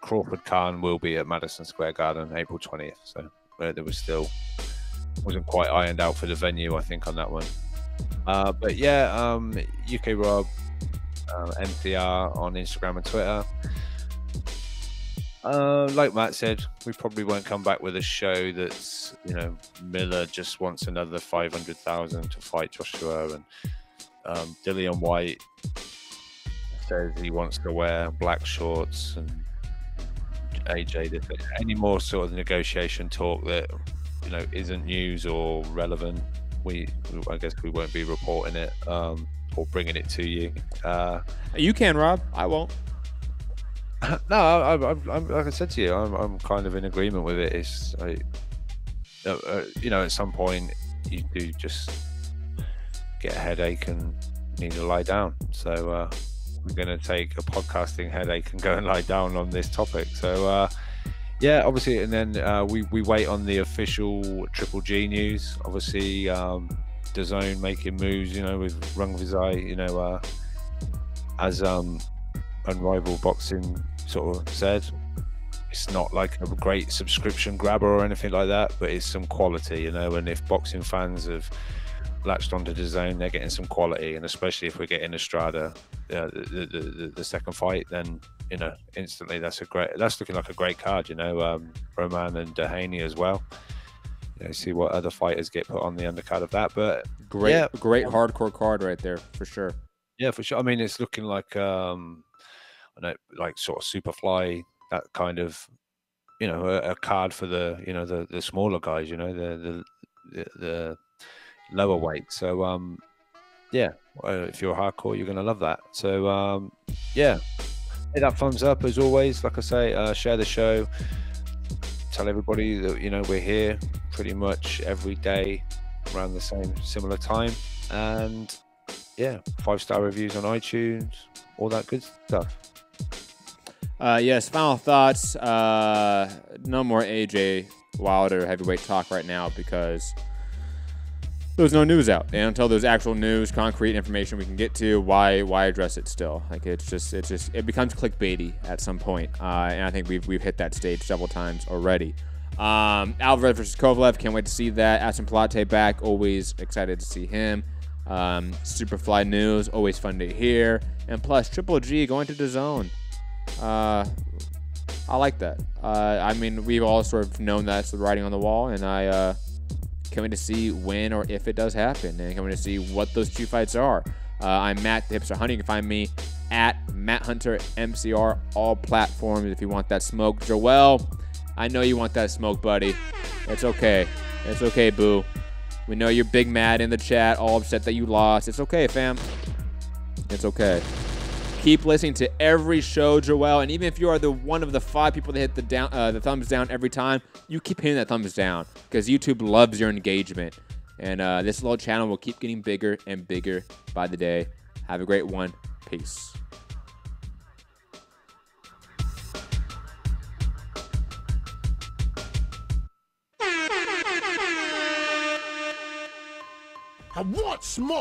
Crawford Khan will be at Madison Square Garden April 20th. So there was still wasn't quite ironed out for the venue, I think, on that one. But yeah, UK Rob, NPR on Instagram and Twitter. Like Matt said, we probably won't come back with a show that's, Miller just wants another 500,000 to fight Joshua, and Dillian Whyte says he wants to wear black shorts, and AJ, any more sort of negotiation talk that isn't news or relevant, I guess we won't be reporting it or bringing it to you. You can, Rob. I won't. No, I'm like I said to you, I'm kind of in agreement with it. It's at some point you do just get a headache and need to lie down. So we're going to take a podcasting headache and go and lie down on this topic. So yeah, obviously, and then we wait on the official Triple G news. Obviously, DAZN making moves, with Rungvisai, as Unrivaled Boxing sort of said, it's not like a great subscription grabber or anything like that, but it's some quality, and if boxing fans have latched onto DAZN, they're getting some quality, and especially if we're getting Estrada the second fight, then instantly that's looking like a great card. Roman and Dehaney as well. See what other fighters get put on the undercard of that, but great hardcore card right there for sure. Yeah, for sure. I mean, it's looking like like sort of Superfly, that kind of a card for the smaller guys, the lower weight. So yeah, if you're hardcore, you're gonna love that. So yeah, hit that thumbs up as always. Like I say, share the show, tell everybody that, you know, we're here pretty much every day around the same similar time. And yeah, 5-star reviews on iTunes, all that good stuff. Yes, final thoughts. No more AJ Wilder heavyweight talk right now because there's no news out. And until there's actual news, concrete information we can get to, why address it still? Like it becomes clickbaity at some point. And I think we've hit that stage several times already. Alvarez versus Kovalev, can't wait to see that. Aston Plate back, always excited to see him. Superfly news, always fun to hear. And plus, Triple G going to DAZN. I like that. I mean, we've all sort of known that's the writing on the wall, and I can't wait to see when or if it does happen, and can't wait to see what those 2 fights are. I'm Matt the Hipster Hunter. You can find me at Matt Hunter MCR, all platforms if you want that smoke. Joel, I know you want that smoke, buddy. It's okay. It's okay, boo. We know you're big mad in the chat, all upset that you lost. It's okay, fam. It's okay. Keep listening to every show, Joel, and even if you are one of the 5 people that hit the thumbs down every time, you keep hitting that thumbs down because YouTube loves your engagement. And this little channel will keep getting bigger and bigger by the day. Have a great one. Peace. I want smoke.